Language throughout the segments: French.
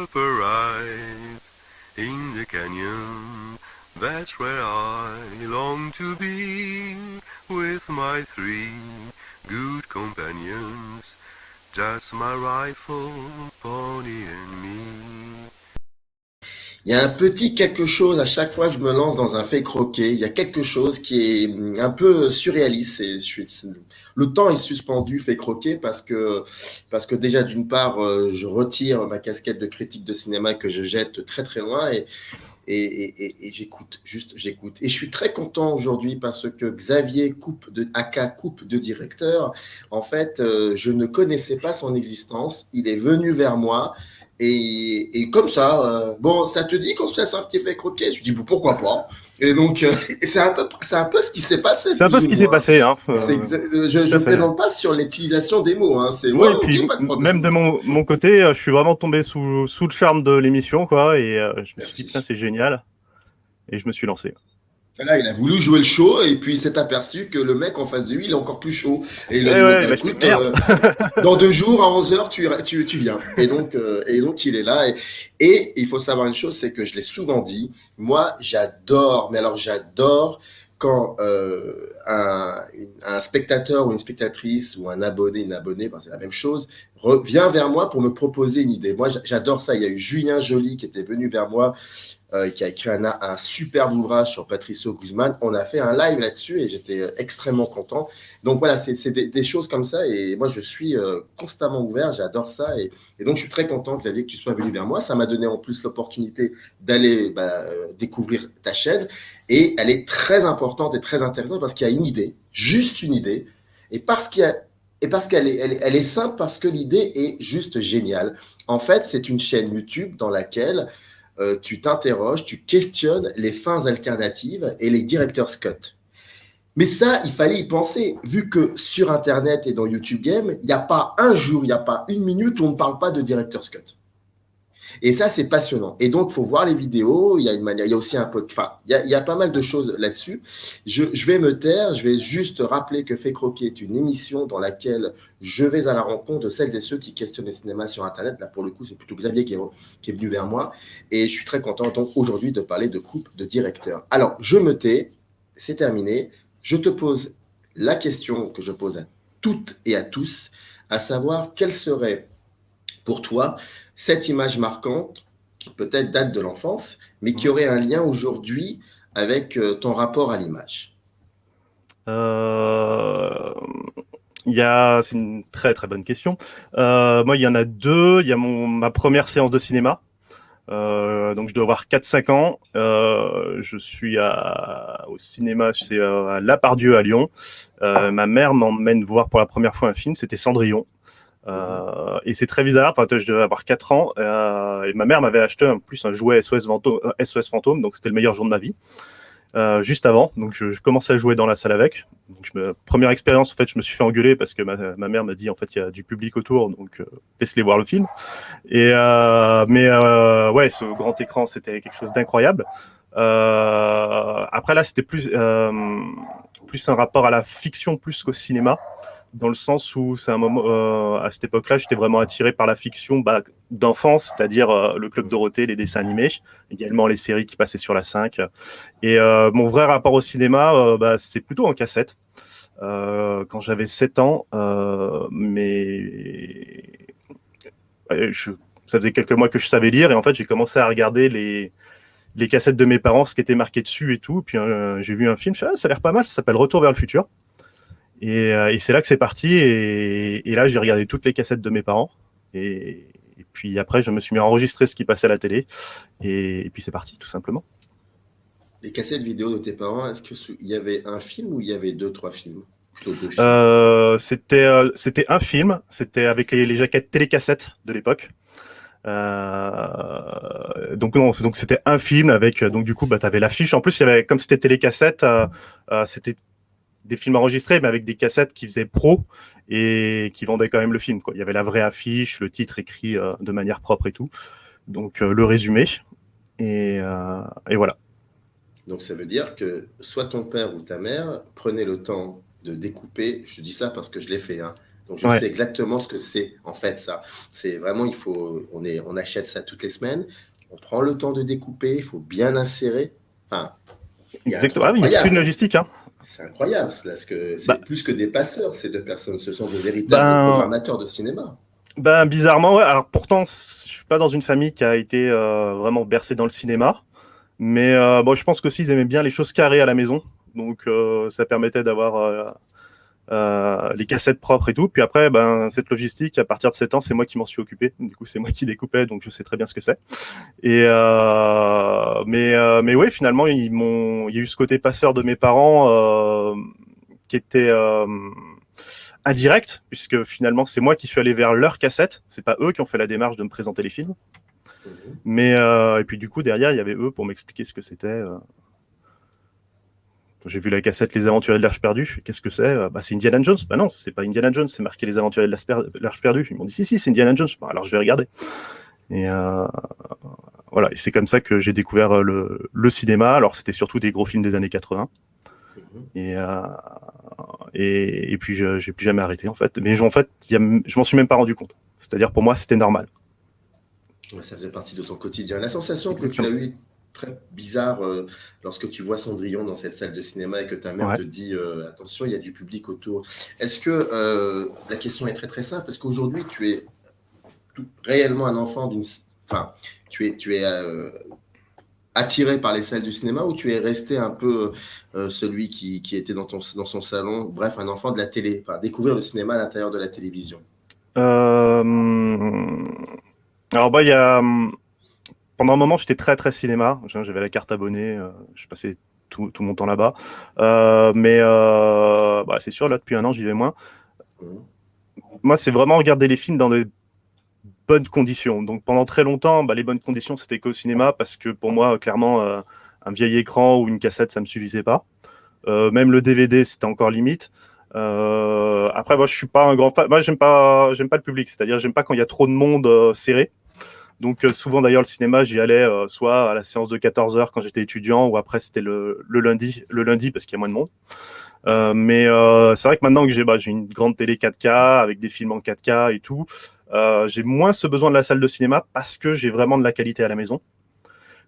up arrive in the canyon. That's where I long to be with my three good companions. Just my rifle, pony and me. Il y a un petit quelque chose à chaque fois que je me lance dans un fait croquet. Il y a quelque chose qui est un peu surréaliste. Le temps est suspendu fait croquet parce que déjà d'une part, je retire ma casquette de critique de cinéma que je jette très très loin et j'écoute, juste j'écoute. Et je suis très content aujourd'hui parce que Xavier Coupe de aka Coupe de directeur, en fait, je ne connaissais pas son existence. Il est venu vers moi. Et comme ça, bon, ça te dit qu'on se fasse un petit fait croquet? Je lui dis, bon, pourquoi pas? Et donc, c'est un peu ce qui s'est passé, C'est un peu plus ce ou qui s'est moins. passé, hein. Je Tout à ne fait. plaisante pas sur l'utilisation des mots, hein. C'est Oui, ouais, et puis ok, pas de même problème. de mon côté, je suis vraiment tombé sous le charme de l'émission, quoi, et je me suis dit, putain, Merci. c'est génial, et je me suis lancé. Voilà, il a voulu jouer le show et puis il s'est aperçu que le mec en face de lui, il est encore plus chaud. Et il Et a dit, bon, ouais, bah bah, je fais écoute, merde. dans 2 jours, à 11h, tu viens. Et donc, il est là. Et il faut savoir une chose, c'est que je l'ai souvent dit, moi, j'adore, mais alors j'adore quand un spectateur ou une spectatrice ou un abonné, une abonnée, ben, c'est la même chose, vient vers moi pour me proposer une idée. Moi, j'adore ça. Il y a eu Julien Joly qui était venu vers moi qui a écrit un superbe ouvrage sur Patricio Guzman. On a fait un live là-dessus et j'étais extrêmement content. Donc voilà, c'est des choses comme ça et moi je suis constamment ouvert, j'adore ça et donc je suis très content Xavier que tu sois venu vers moi. Ça m'a donné en plus l'opportunité d'aller découvrir ta chaîne et elle est très importante et très intéressante parce qu'il y a une idée, juste une idée, et parce qu'il y a et parce qu'elle est simple, parce que l'idée est juste géniale. En fait, c'est une chaîne YouTube dans laquelle tu t'interroges, tu questionnes les fins alternatives et les director's cut. Mais ça, il fallait y penser, vu que sur Internet et dans YouTube Game, il n'y a pas un jour, il n'y a pas une minute où on ne parle pas de director's cut. Et ça, c'est passionnant. Et donc, il faut voir les vidéos. Il y a une manière, il y a aussi un podcast. Enfin, il y a pas mal de choses là-dessus. Je vais me taire. Je vais juste rappeler que Fait Croquer est une émission dans laquelle je vais à la rencontre de celles et ceux qui questionnent le cinéma sur Internet. Là, pour le coup, c'est plutôt Xavier qui est venu vers moi. Et je suis très content donc aujourd'hui de parler de coupe de directeurs. Alors, je me tais. C'est terminé. Je te pose la question que je pose à toutes et à tous, à savoir quelle serait pour toi cette image marquante qui peut-être date de l'enfance, mais qui aurait un lien aujourd'hui avec ton rapport à l'image. Euh, c'est une très très bonne question. Moi, il y en a deux. Il y a ma première séance de cinéma. Donc je dois avoir 4-5 ans. Je suis au cinéma, c'est à La Pardieu à Lyon. Ma mère m'emmène voir pour la première fois un film, c'était Cendrillon. Et c'est très bizarre, enfin, je devais avoir 4 ans, et ma mère m'avait acheté en plus un jouet SOS Fantôme, donc c'était le meilleur jour de ma vie. Juste avant, donc je commençais à jouer dans la salle avec. Donc, première expérience, en fait, je me suis fait engueuler parce que ma mère m'a dit en fait il y a du public autour, donc laisse-les voir le film. Ouais, ce grand écran, c'était quelque chose d'incroyable. Après là, c'était plus un rapport à la fiction plus qu'au cinéma, dans le sens où c'est un moment, à cette époque-là, j'étais vraiment attiré par la fiction d'enfance, c'est-à-dire le Club Dorothée, les dessins animés, également les séries qui passaient sur la 5. Et mon vrai rapport au cinéma, c'est plutôt en cassette. Quand j'avais 7 ans, mais ça faisait quelques mois que je savais lire et en fait j'ai commencé à regarder les cassettes de mes parents, ce qui était marqué dessus et tout. Puis j'ai vu un film, je ça a l'air pas mal, ça s'appelle Retour vers le futur. Et c'est là que c'est parti. Et là, j'ai regardé toutes les cassettes de mes parents. Et puis après, je me suis mis à enregistrer ce qui passait à la télé. Et puis c'est parti, tout simplement. Les cassettes vidéo de tes parents, est-ce qu'il y avait un film ou il y avait deux, trois films? Plutôt deux films. C'était un film. C'était avec les jaquettes télécassettes de l'époque. Donc non, donc c'était un film avec donc du coup t'avais l'affiche. En plus il y avait comme c'était télécassette, c'était des films enregistrés mais avec des cassettes qui faisaient pro et qui vendaient quand même le film quoi. Il y avait la vraie affiche, le titre écrit de manière propre et tout. Donc le résumé et voilà. Donc ça veut dire que soit ton père ou ta mère prenait le temps de découper, je dis ça parce que je l'ai fait, hein, Donc, je Ouais. sais exactement ce que c'est, en fait, ça. C'est vraiment, on achète ça toutes les semaines. On prend le temps de découper, il faut bien insérer. Enfin, il y a un truc Exactement. Ah oui, il y a toute une incroyable. logistique, hein. C'est incroyable, parce que c'est Bah, plus que des passeurs, ces deux personnes. Ce sont de véritables ben, programmateurs de cinéma. ben, bizarrement, ouais. Alors pourtant, je suis pas dans une famille qui a été vraiment bercée dans le cinéma, mais bon, je pense qu'aussi ils aimaient bien les choses carrées à la maison, donc ça permettait d'avoir les cassettes propres et tout. Puis après, ben, cette logistique, à partir de 7 ans, c'est moi qui m'en suis occupé. Du coup, c'est moi qui découpais, donc je sais très bien ce que c'est. Et mais ouais, finalement, il y a eu ce côté passeur de mes parents qui était indirect, puisque finalement, c'est moi qui suis allé vers leurs cassettes. C'est pas eux qui ont fait la démarche de me présenter les films. Mhm. Mais et puis du coup, derrière, il y avait eux pour m'expliquer ce que c'était. Quand j'ai vu la cassette Les Aventuriers de l'Arche perdue, qu'est-ce que c'est? Bah, c'est Indiana Jones. Bah non, c'est pas Indiana Jones, c'est marqué Les Aventuriers de l'Arche perdue. Ils m'ont dit si, c'est Indiana Jones. Bah, alors je vais regarder. Et voilà, et c'est comme ça que j'ai découvert le cinéma. Alors c'était surtout des gros films des années 80. Mhm. Et, et puis j'ai plus jamais arrêté en fait. Mais en fait, je m'en suis même pas rendu compte. C'est-à-dire pour moi, c'était normal. Ouais, ça faisait partie de ton quotidien. La sensation que tu as Exactement. eue, très bizarre, lorsque tu vois Cendrillon dans cette salle de cinéma et que ta mère Ouais. te dit attention, il y a du public autour. Est-ce que la question est très très simple? Est-ce qu'aujourd'hui tu es réellement un enfant d'une. Enfin, tu es attiré par les salles du cinéma ou tu es resté un peu celui qui était dans son salon, bref, un enfant de la télé, enfin, découvrir le cinéma à l'intérieur de la télévision? Euh, alors bah il y a pendant un moment, j'étais très très cinéma. J'avais la carte abonnée, je passais tout mon temps là-bas. Mais bah, c'est sûr, là depuis un an, j'y vais moins. Mhm. Moi, c'est vraiment regarder les films dans des bonnes conditions. Donc pendant très longtemps, bah, les bonnes conditions, c'était qu'au cinéma, parce que pour moi, clairement, un vieil écran ou une cassette, ça me suffisait pas. Même le DVD, c'était encore limite. Après, moi, je suis pas un grand fan. Moi, j'aime pas le public. C'est-à-dire, j'aime pas quand il y a trop de monde serré. Donc souvent d'ailleurs le cinéma, j'y allais soit à la séance de 14h quand j'étais étudiant, ou après c'était le lundi parce qu'il y a moins de monde. Mais c'est vrai que maintenant que j'ai une grande télé 4K avec des films en 4K et tout, j'ai moins ce besoin de la salle de cinéma parce que j'ai vraiment de la qualité à la maison.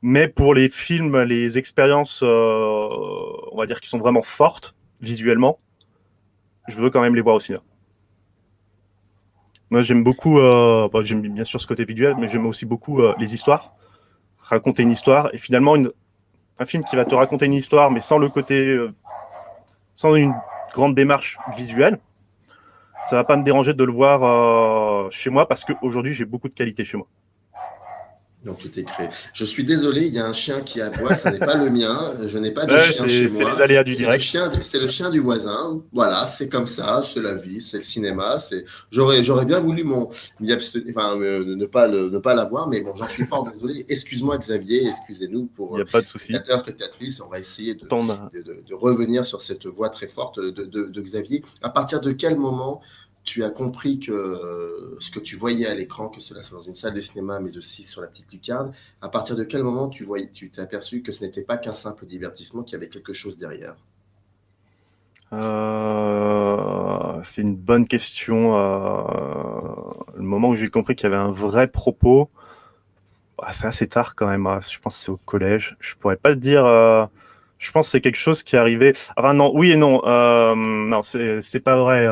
Mais pour les films, les expériences, on va dire qui sont vraiment fortes visuellement, je veux quand même les voir au cinéma. Moi, j'aime beaucoup, j'aime bien sûr ce côté visuel, mais j'aime aussi beaucoup les histoires, raconter une histoire. Et finalement, un film qui va te raconter une histoire, mais sans le côté, sans une grande démarche visuelle, ça va pas me déranger de le voir chez moi parce qu'aujourd'hui, j'ai beaucoup de qualité chez moi. Donc, tout est créé. Je suis désolé, il y a un chien qui aboie, ça n'est pas le mien. Je n'ai pas de Ouais, chien chez c'est les moi. aléas du direct. C'est le chien du voisin. Voilà, c'est comme ça, c'est la vie, c'est le cinéma. J'aurais bien voulu ne pas l'avoir, mais bon, j'en suis fort désolé. Excuse-moi, Xavier, excusez-nous Il pour n'y a pas de souci. spectateurs, spectatrices. On va essayer Pourtant, on a- de revenir sur cette voix très forte de Xavier. À partir de quel moment tu as compris que ce que tu voyais à l'écran, que cela soit dans une salle de cinéma, mais aussi sur la petite lucarne, à partir de quel moment tu t'es aperçu que ce n'était pas qu'un simple divertissement, qu'il y avait quelque chose derrière? C'est une bonne question. Le moment où j'ai compris qu'il y avait un vrai propos, bah, c'est assez tard quand même. Je pense que c'est au collège. Je pourrais pas te dire. Je pense que c'est quelque chose qui est arrivé. Enfin non, oui et non. Non, c'est pas vrai.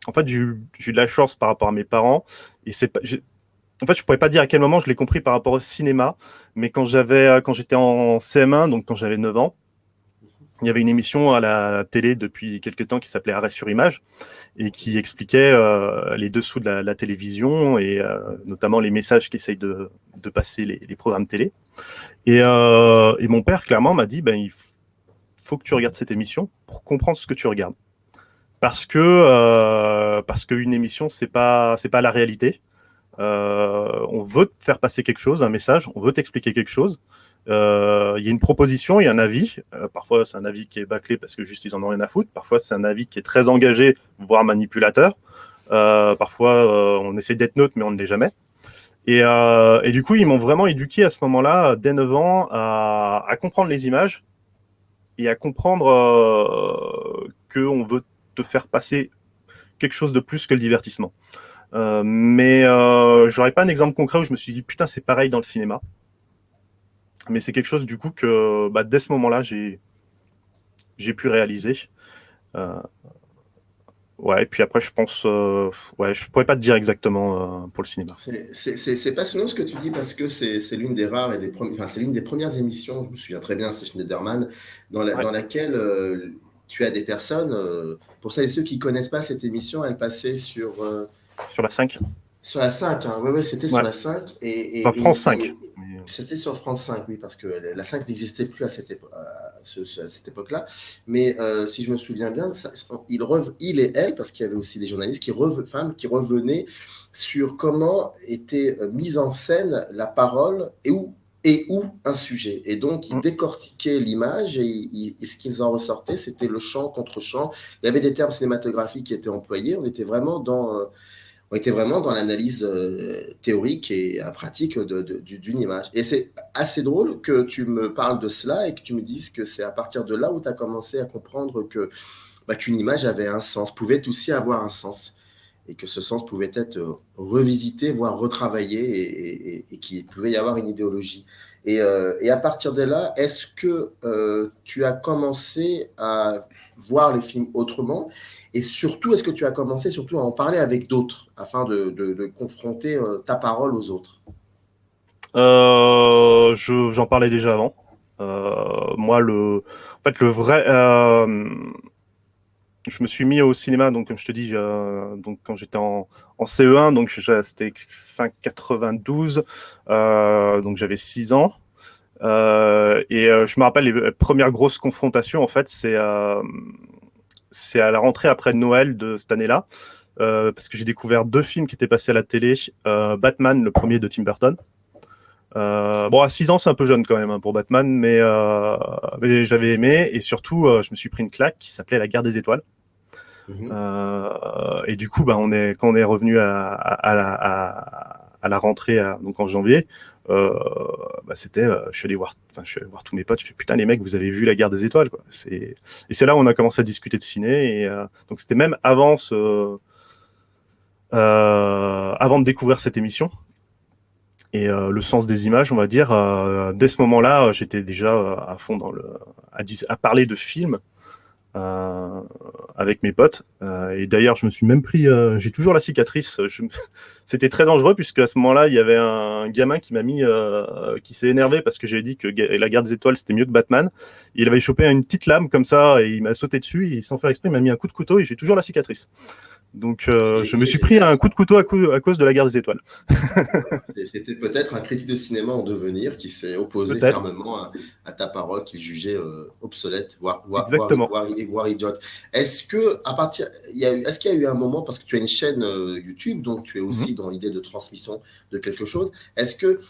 En fait, j'ai eu de la chance par rapport à mes parents. Et en fait, je pourrais pas dire à quel moment je l'ai compris par rapport au cinéma. Mais quand j'étais en CM1, donc quand j'avais 9 ans, il y avait une émission à la télé depuis quelques temps qui s'appelait Arrêt sur image et qui expliquait les dessous de la télévision et notamment les messages qu'essayent de passer les programmes télé. Et mon père, clairement, m'a dit ben, il faut que tu regardes cette émission pour comprendre ce que tu regardes. Parce qu'une émission, c'est pas la réalité. On veut te faire passer quelque chose, un message, on veut t'expliquer quelque chose. Il y a une proposition, il y a un avis. Parfois, c'est un avis qui est bâclé parce que juste ils en ont rien à foutre. Parfois, c'est un avis qui est très engagé, voire manipulateur. Parfois, on essaie d'être neutre, mais on ne l'est jamais. Et du coup, ils m'ont vraiment éduqué à ce moment-là, dès 9 ans, à comprendre les images et à comprendre qu'on veut te faire passer quelque chose de plus que le divertissement. Mais j'aurais pas un exemple concret où je me suis dit putain c'est pareil dans le cinéma. Mais c'est quelque chose du coup que dès ce moment-là j'ai pu réaliser. Euh, ouais, et puis après je pense, je pourrais pas te dire exactement pour le cinéma. C'est passionnant ce que tu dis parce que c'est l'une des rares et c'est l'une des premières émissions, je me souviens très bien, c'est Schneiderman, Ouais. dans laquelle tu as des personnes, pour celles et ceux qui ne connaissent pas cette émission, elle passait Sur la 5. sur la 5, hein. Ouais, c'était sur Ouais. la 5 Enfin, France 5. c'était sur France 5, oui, parce que la 5 n'existait plus à cette époque-là. Mais si je me souviens bien, il et elle, parce qu'il y avait aussi des journalistes femmes qui revenaient sur comment était mise en scène la parole et où un sujet. Et donc, ils décortiquaient l'image et ce qu'ils en ressortaient, c'était le chant contre chant. Il y avait des termes cinématographiques qui étaient employés. On était vraiment dans l'analyse théorique et pratique d'une image. Et c'est assez drôle que tu me parles de cela et que tu me dises que c'est à partir de là où tu as commencé à comprendre qu'une image avait un sens, pouvait aussi avoir un sens, et que ce sens pouvait être revisité, voire retravaillé, et qu'il pouvait y avoir une idéologie. Et à partir de là, est-ce que tu as commencé à voir les films autrement? Et surtout, est-ce que tu as commencé surtout à en parler avec d'autres afin de confronter ta parole aux autres? J'en parlais déjà avant. Moi, en fait, le vrai, je me suis mis au cinéma, donc comme je te dis, donc quand j'étais en CE1, donc c'était fin 92, donc j'avais 6 ans. Je me rappelle les premières grosses confrontations, en fait, c'est à la rentrée après Noël de cette année-là, parce que j'ai découvert 2 films qui étaient passés à la télé. Batman, le premier de Tim Burton. Bon, à 6 ans, c'est un peu jeune quand même pour Batman, mais j'avais aimé, et surtout, je me suis pris une claque qui s'appelait La Guerre des Étoiles. Et du coup, quand on est revenu à la rentrée, donc en janvier, je suis allé voir tous mes potes. Je fais putain les mecs, vous avez vu La Guerre des Étoiles, quoi. Et c'est là où on a commencé à discuter de ciné. Donc c'était même avant avant de découvrir cette émission. Et le sens des images, on va dire, dès ce moment-là, j'étais déjà à fond à parler de films avec mes potes. Et d'ailleurs, je me suis même pris, j'ai toujours la cicatrice. C'était très dangereux puisque à ce moment-là, il y avait un gamin qui s'est énervé parce que j'ai dit que La Guerre des Étoiles c'était mieux que Batman. Il avait chopé une petite lame comme ça et il m'a sauté dessus. Et sans faire exprès, il m'a mis un coup de couteau et j'ai toujours la cicatrice. Donc, je me suis pris un coup de couteau à cause de La Guerre des Étoiles. C'était peut-être un critique de cinéma en devenir qui s'est opposé Peut-être. fermement à ta parole qu'il jugeait obsolète, Exactement. voire idiote. Est-ce qu'il y a eu un moment, parce que tu as une chaîne YouTube, donc tu es aussi dans l'idée de transmission de quelque chose, est-ce que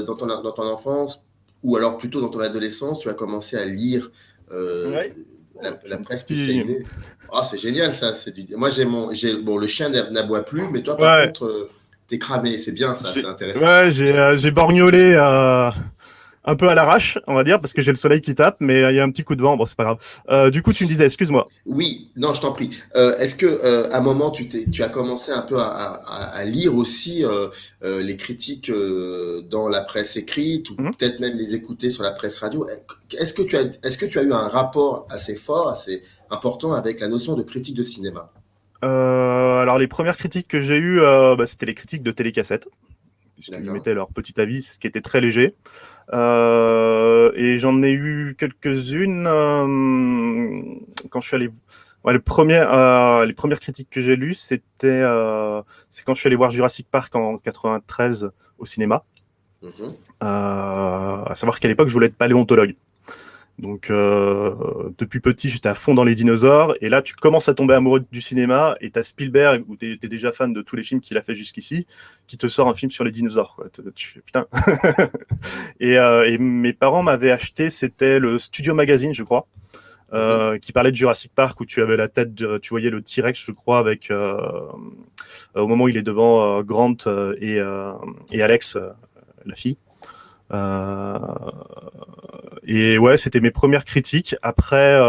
dans ton enfance, ou alors plutôt dans ton adolescence, tu as commencé à lire Ouais. la presse spécialisée? Oh, c'est génial ça. Moi, le chien n'aboie plus, mais toi, par Ouais. contre, t'es cramé. C'est bien ça, c'est intéressant. Ouais, j'ai borgnolé un peu à l'arrache, on va dire, parce que j'ai le soleil qui tape, mais il y a un petit coup de vent, bon, c'est pas grave. Du coup, tu me disais, excuse-moi. Oui, non, je t'en prie. Est-ce que à un moment, tu as commencé un peu à lire aussi les critiques dans la presse écrite, ou peut-être même les écouter sur la presse radio? Est-ce que tu as eu un rapport assez fort, assez important avec la notion de critique de cinéma? Alors, les premières critiques que j'ai eues, c'était les critiques de télécassette, puisqu'ils mettaient leur petit avis, ce qui était très léger. Et j'en ai eu quelques-unes quand je suis allé. Ouais, les premières critiques que j'ai lues, c'est quand je suis allé voir Jurassic Park en 93 au cinéma. À savoir qu'à l'époque, je voulais être paléontologue. Donc, depuis petit, j'étais à fond dans les dinosaures. Et là, tu commences à tomber amoureux du cinéma. Et t'as Spielberg, où t'es déjà fan de tous les films qu'il a fait jusqu'ici, qui te sort un film sur les dinosaures, quoi. Putain. Et mes parents m'avaient acheté, c'était le Studio Magazine, je crois, qui parlait de Jurassic Park, où tu avais la tête, tu voyais le T-Rex, je crois, avec au moment où il est devant Grant et Alex, la fille. Et ouais, c'était mes premières critiques. Après,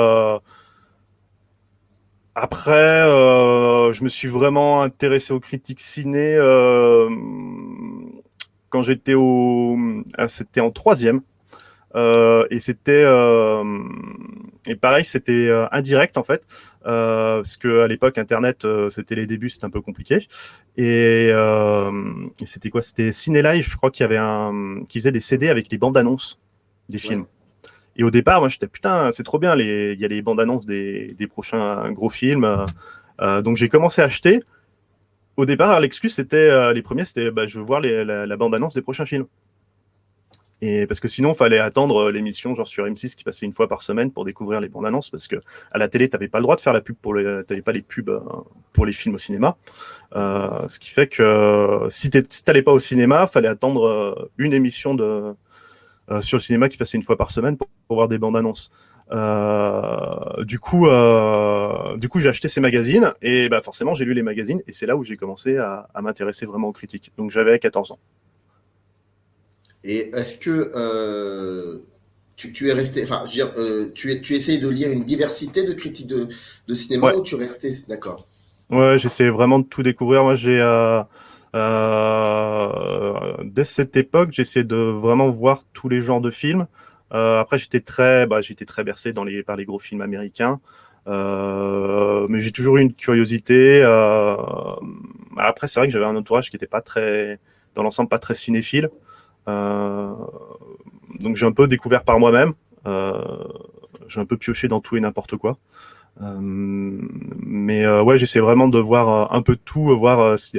Après, je me suis vraiment intéressé aux critiques ciné quand c'était en troisième. Et et pareil, c'était indirect en fait, parce que à l'époque Internet, c'était les débuts, c'était un peu compliqué. Et c'était quoi? C'était Ciné-Live, je crois qu'il y avait qui faisait des CD avec les bandes annonces des Ouais. films. Et au départ, moi, j'étais putain, c'est trop bien, il y a les bandes annonces des prochains gros films. Donc j'ai commencé à acheter. Au départ, l'excuse c'était les premiers, c'était je veux voir la bande annonce des prochains films. Et parce que sinon, il fallait attendre l'émission genre sur M6 qui passait une fois par semaine pour découvrir les bandes annonces, parce que à la télé, t'avais pas le droit de faire la pub t'avais pas les pubs pour les films au cinéma. Ce qui fait que si t'allais pas au cinéma, fallait attendre une émission sur le cinéma qui passait une fois par semaine pour voir des bandes annonces. Du coup, j'ai acheté ces magazines et forcément, j'ai lu les magazines et c'est là où j'ai commencé à m'intéresser vraiment aux critiques. Donc, j'avais 14 ans. Et est-ce que tu es resté, enfin, je veux dire, tu essayes de lire une diversité de critiques de cinéma Ouais, ou tu restais, d'accord. ouais, j'essayais vraiment de tout découvrir. Moi, dès cette époque, j'essayais de vraiment voir tous les genres de films. Après, j'étais très bercé par les gros films américains. Mais j'ai toujours eu une curiosité. Après, c'est vrai que j'avais un entourage qui était pas très, dans l'ensemble, pas très cinéphile. Euh, donc, j'ai un peu découvert par moi-même. Euh, j'ai un peu pioché dans tout et n'importe quoi. Mais ouais, j'essaie vraiment de voir un peu de tout, voir si.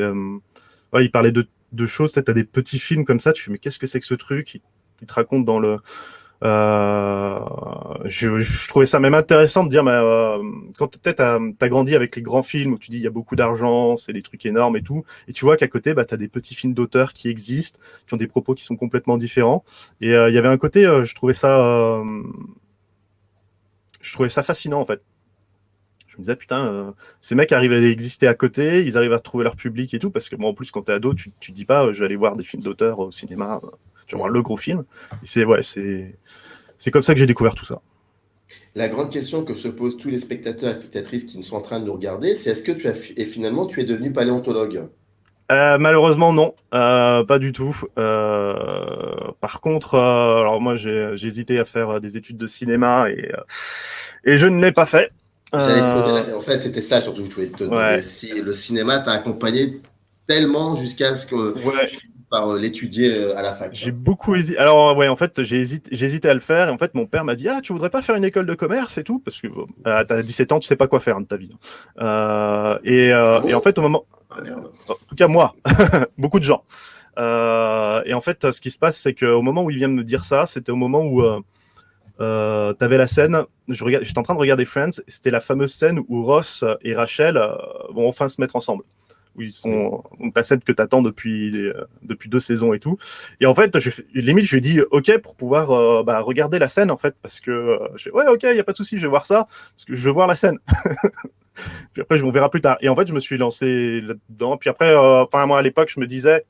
Voilà, il parlait de choses, peut-être à des petits films comme ça, tu fais mais qu'est-ce que c'est que ce truc? Il te raconte dans le. Euh, je trouvais ça même intéressant de dire, mais quand peut-être t'as grandi avec les grands films où tu dis il y a beaucoup d'argent, c'est des trucs énormes et tout, et tu vois qu'à côté, t'as des petits films d'auteurs qui existent, qui ont des propos qui sont complètement différents. Et il y avait un côté, je trouvais ça fascinant en fait. Je me disais, putain, ces mecs arrivent à exister à côté, ils arrivent à trouver leur public et tout, parce que bon, en plus, quand t'es ado, tu dis pas, je vais aller voir des films d'auteur au cinéma, tu vas voir Mm. le gros film. Et c'est comme ça que j'ai découvert tout ça. La grande question que se posent tous les spectateurs et spectatrices qui sont en train de nous regarder, c'est est-ce que et finalement tu es devenu paléontologue? Malheureusement, non, pas du tout. Par contre, alors moi, j'ai hésité à faire des études de cinéma et je ne l'ai pas fait. J'allais te poser Euh, En fait, c'était ça surtout que je voulais te demander. ouais, Si le cinéma t'a accompagné tellement jusqu'à ce que ouais, tu finisses par l'étudier à la fac, j'ai quoi. beaucoup hésité. Alors, ouais, en fait, j'ai hésité à le faire. Et en fait, mon père m'a dit, ah, tu voudrais pas faire une école de commerce et tout? Parce que t'as 17 ans, tu sais pas quoi faire de ta vie. Ah Et en bon? fait, Ah merde. en tout cas, moi, beaucoup de gens. Et en fait, ce qui se passe, c'est qu'au moment où il vient de me dire ça, c'était au moment où t'avais la scène. J'étais en train de regarder Friends. C'était la fameuse scène où Ross et Rachel vont enfin se mettre ensemble, où ils Oui. sont donc la scène que t'attends depuis 2 saisons et tout. Et en fait, limite, je lui ai dit OK pour pouvoir regarder la scène en fait, parce que ouais, OK, y a pas de souci, je vais voir ça parce que je veux voir la scène. Puis après, on verra plus tard. Et en fait, je me suis lancé là-dedans. Puis après, enfin moi à l'époque, je me disais,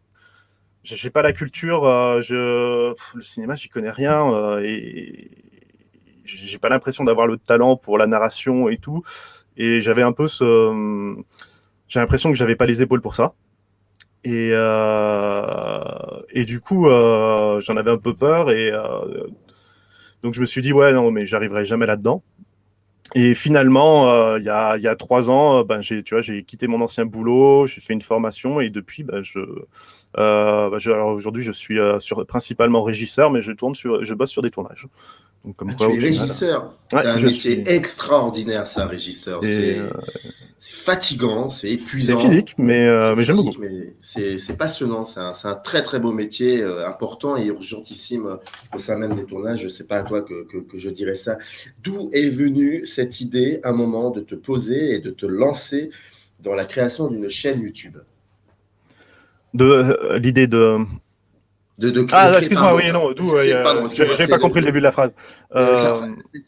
j'ai pas la culture, le cinéma, j'y connais rien et j'ai pas l'impression d'avoir le talent pour la narration et tout. Et j'ai l'impression que j'avais pas les épaules pour ça. Et du coup, j'en avais un peu peur et donc je me suis dit ouais non mais j'arriverai jamais là-dedans. Et finalement, il y a 3 ans, j'ai quitté mon ancien boulot, j'ai fait une formation et depuis, alors aujourd'hui, je suis principalement régisseur, mais je bosse sur des tournages. Donc comme Ah, quoi, tu au es final, régisseur. ouais, C'est un métier extraordinaire, ça, régisseur. c'est, C'est fatigant, c'est c'est épuisant, physique, c'est mais j'aime beaucoup. physique, mais c'est passionnant. C'est un très très beau métier, important et urgentissime au sein même des tournages. Je sais pas à toi que je dirais ça. D'où est venue cette idée, un moment, de te poser et de te lancer dans la création d'une chaîne YouTube? L'idée de De ah créer, excuse-moi, pardon, oui non, pardon, excuse-moi, j'avais pas compris le début de la phrase. ça,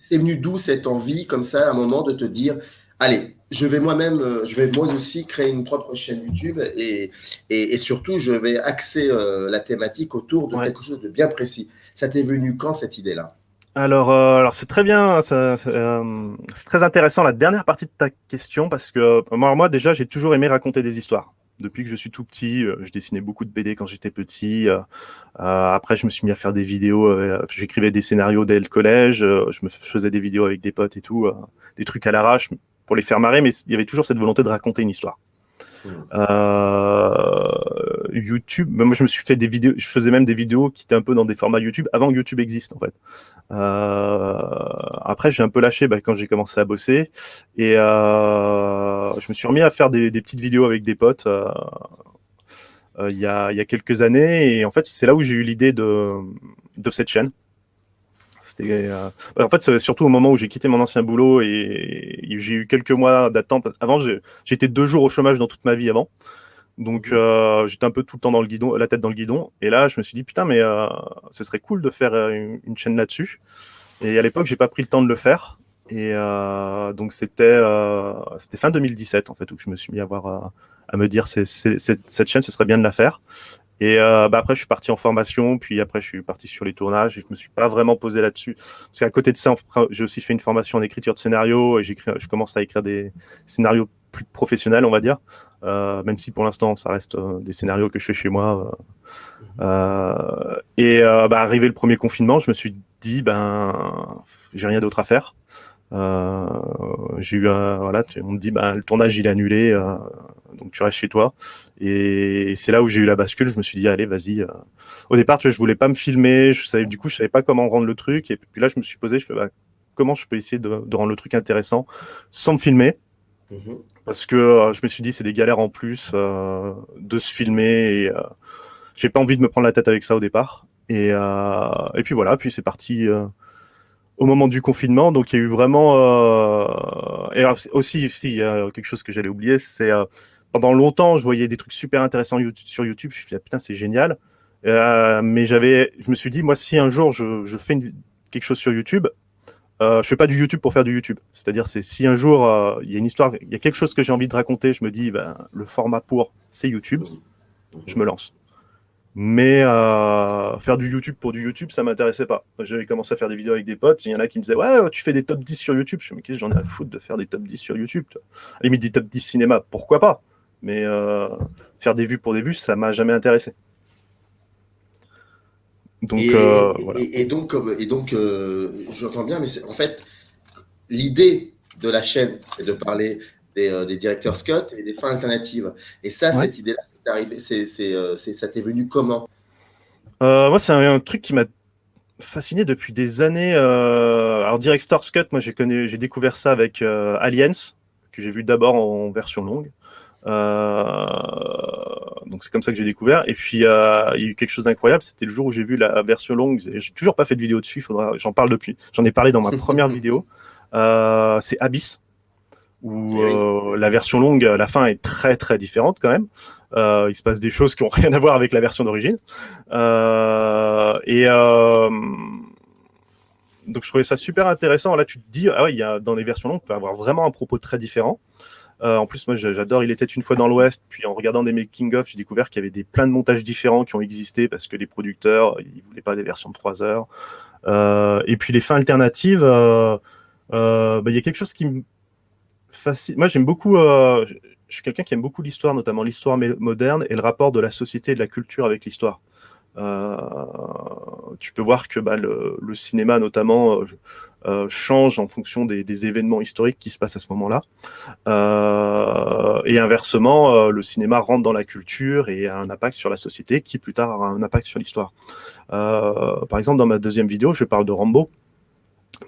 c'est venu d'où cette envie, comme ça, à un moment, de te dire, allez, je vais moi aussi créer une propre chaîne YouTube et surtout, je vais axer la thématique autour de Ouais. quelque chose de bien précis. Ça t'est venu quand cette idée-là? Alors c'est très bien, c'est très intéressant la dernière partie de ta question parce que moi déjà j'ai toujours aimé raconter des histoires. Depuis que je suis tout petit, je dessinais beaucoup de BD quand j'étais petit. Après, je me suis mis à faire des vidéos. J'écrivais des scénarios dès le collège. Je me faisais des vidéos avec des potes et tout, des trucs à l'arrache pour les faire marrer. Mais il y avait toujours cette volonté de raconter une histoire. Mm. YouTube, moi je me suis fait des vidéos, je faisais même des vidéos qui étaient un peu dans des formats YouTube avant que YouTube existe en fait. Après j'ai un peu lâché quand j'ai commencé à bosser et je me suis remis à faire des petites vidéos avec des potes il y a quelques années et en fait c'est là où j'ai eu l'idée de cette chaîne. C'était en fait c'est surtout au moment où j'ai quitté mon ancien boulot et j'ai eu quelques mois d'attente. Avant j'étais 2 jours au chômage dans toute ma vie avant. Donc j'étais un peu tout le temps dans le guidon, la tête dans le guidon. Et là, je me suis dit putain, mais ce serait cool de faire une chaîne là-dessus. Et à l'époque, j'ai pas pris le temps de le faire. Et donc c'était fin 2017 en fait où je me suis mis à me dire cette chaîne, ce serait bien de la faire. Et après, je suis parti en formation, puis après, je suis parti sur les tournages et je me suis pas vraiment posé là-dessus. Parce qu'à côté de ça, j'ai aussi fait une formation en écriture de scénario et je commence à écrire des scénarios plus professionnels, on va dire. Même si pour l'instant, ça reste des scénarios que je fais chez moi. Arrivé le premier confinement, je me suis dit, j'ai rien d'autre à faire. Euh, j'ai eu voilà, on me dit le tournage il est annulé, donc tu restes chez toi. Et c'est là où j'ai eu la bascule. Je me suis dit allez vas-y. Au départ, je voulais pas me filmer. Je savais pas comment rendre le truc. Et puis là, je me suis posé. Je fais comment je peux essayer de rendre le truc intéressant sans me filmer. Mhm. Parce que je me suis dit c'est des galères en plus de se filmer et j'ai pas envie de me prendre la tête avec ça au départ. Et puis voilà, puis c'est parti au moment du confinement. Donc il y a eu vraiment. Et aussi, si, il y a quelque chose que j'allais oublier, c'est pendant longtemps, je voyais des trucs super intéressants sur YouTube. Je me suis dit, ah, putain, c'est génial. Mais je me suis dit, moi, si un jour je fais quelque chose sur YouTube, je fais pas du YouTube pour faire du YouTube. C'est-à-dire, c'est si un jour il y a une histoire, il y a quelque chose que j'ai envie de raconter, je me dis, le format c'est YouTube, Mhm. je me lance. Mais faire du YouTube pour du YouTube, ça m'intéressait pas. J'avais commencé à faire des vidéos avec des potes. Il y en a qui me disaient ouais, tu fais des top 10 sur YouTube. Je me dis, j'en ai à foutre de faire des top 10 sur YouTube. À la limite, des top 10 cinéma, pourquoi pas. Mais faire des vues pour des vues, ça m'a jamais intéressé. Et, Donc voilà. j'entends bien, mais en fait, l'idée de la chaîne, c'est de parler des directeurs Scott et des fins alternatives. Et ça, Ouais. cette idée-là, ça t'est venu comment? Moi, c'est un truc qui m'a fasciné depuis des années. Alors, Director's Cut, moi, j'ai découvert ça avec Aliens, que j'ai vu d'abord en version longue. Donc c'est comme ça que j'ai découvert. Et puis il y a eu quelque chose d'incroyable, c'était le jour où j'ai vu la version longue. J'ai toujours pas fait de vidéo dessus. J'en parle depuis. J'en ai parlé dans ma première vidéo. C'est Abyss, où Eh oui. la version longue, la fin est très très différente quand même. Il se passe des choses qui ont rien à voir avec la version d'origine. Donc je trouvais ça super intéressant. Là, tu te dis, ah ouais, dans les versions longues, on peut avoir vraiment un propos très différent. En plus, moi, j'adore Il était une fois dans l'Ouest. Puis en regardant des making-of, j'ai découvert qu'il y avait plein de montages différents qui ont existé parce que les producteurs, ils voulaient pas des versions de 3 heures. Et puis les fins alternatives, il y a quelque chose qui me fascine. Moi, j'aime beaucoup. Je suis quelqu'un qui aime beaucoup l'histoire, notamment l'histoire moderne et le rapport de la société et de la culture avec l'histoire. Euh, Tu peux voir que le cinéma, notamment, change en fonction des événements historiques qui se passent à ce moment-là. Et inversement, le cinéma rentre dans la culture et a un impact sur la société qui plus tard aura un impact sur l'histoire. Par exemple, dans ma deuxième vidéo, je parle de Rambo,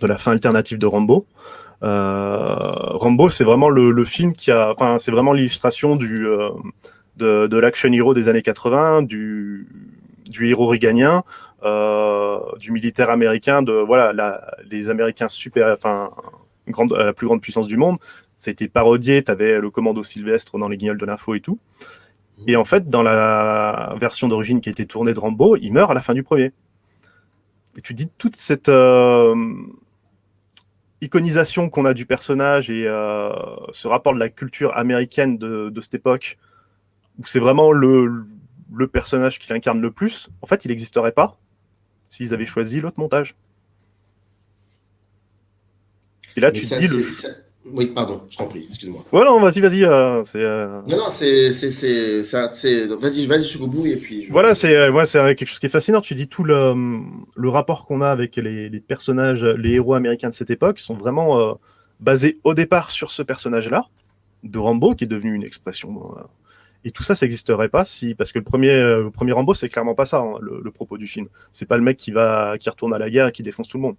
de la fin alternative de Rambo. Rambo, c'est vraiment le film c'est vraiment l'illustration de l'action hero des années 80, du héros réganien, du militaire américain, les Américains la plus grande puissance du monde. Ça a été parodié, t'avais le commando Sylvestre dans les Guignols de l'info et tout. Et en fait, dans la version d'origine qui a été tournée de Rambo, il meurt à la fin du premier. Et tu dis toute cette iconisation qu'on a du personnage et ce rapport de la culture américaine de cette époque, où c'est vraiment le personnage qui l'incarne le plus, en fait, il n'existerait pas s'ils avaient choisi l'autre montage. Et là, Mais tu te ça, dis oui, pardon, je t'en prie, excuse-moi. Ouais, non, vas-y. Non, non, vas-y, jusqu'au bout et puis Voilà, c'est quelque chose qui est fascinant. Tu dis tout le rapport qu'on a avec les personnages, les héros américains de cette époque sont vraiment basés au départ sur ce personnage-là, de Rambo, qui est devenu une expression. Et tout ça, ça n'existerait pas parce que le premier Rambo, c'est clairement pas ça, hein, le propos du film. C'est pas le mec qui retourne à la guerre et qui défonce tout le monde.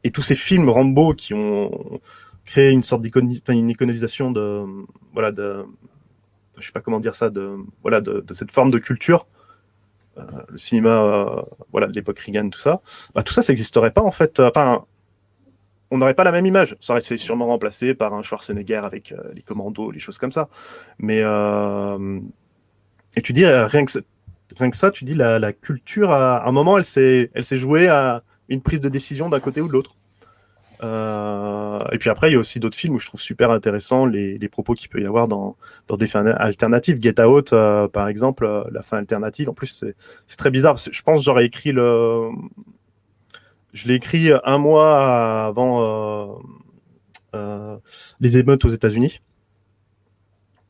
Et tous ces films Rambo qui ont créé une sorte une iconisation je sais pas comment dire ça, de cette forme de culture, le cinéma, de l'époque Reagan, tout ça, tout ça n'existerait pas en fait. Enfin, on n'aurait pas la même image. Ça aurait été sûrement remplacé par un Schwarzenegger avec les commandos, les choses comme ça. Mais et tu dis rien que ça, tu dis la culture à un moment, elle s'est jouée à une prise de décision d'un côté ou de l'autre. Et puis après, il y a aussi d'autres films où je trouve super intéressant les propos qu'il peut y avoir dans des fins alternatives. Get Out, par exemple, la fin alternative. En plus, c'est très bizarre. Je pense que j'aurais écrit je l'ai écrit un mois avant les émeutes aux États-Unis.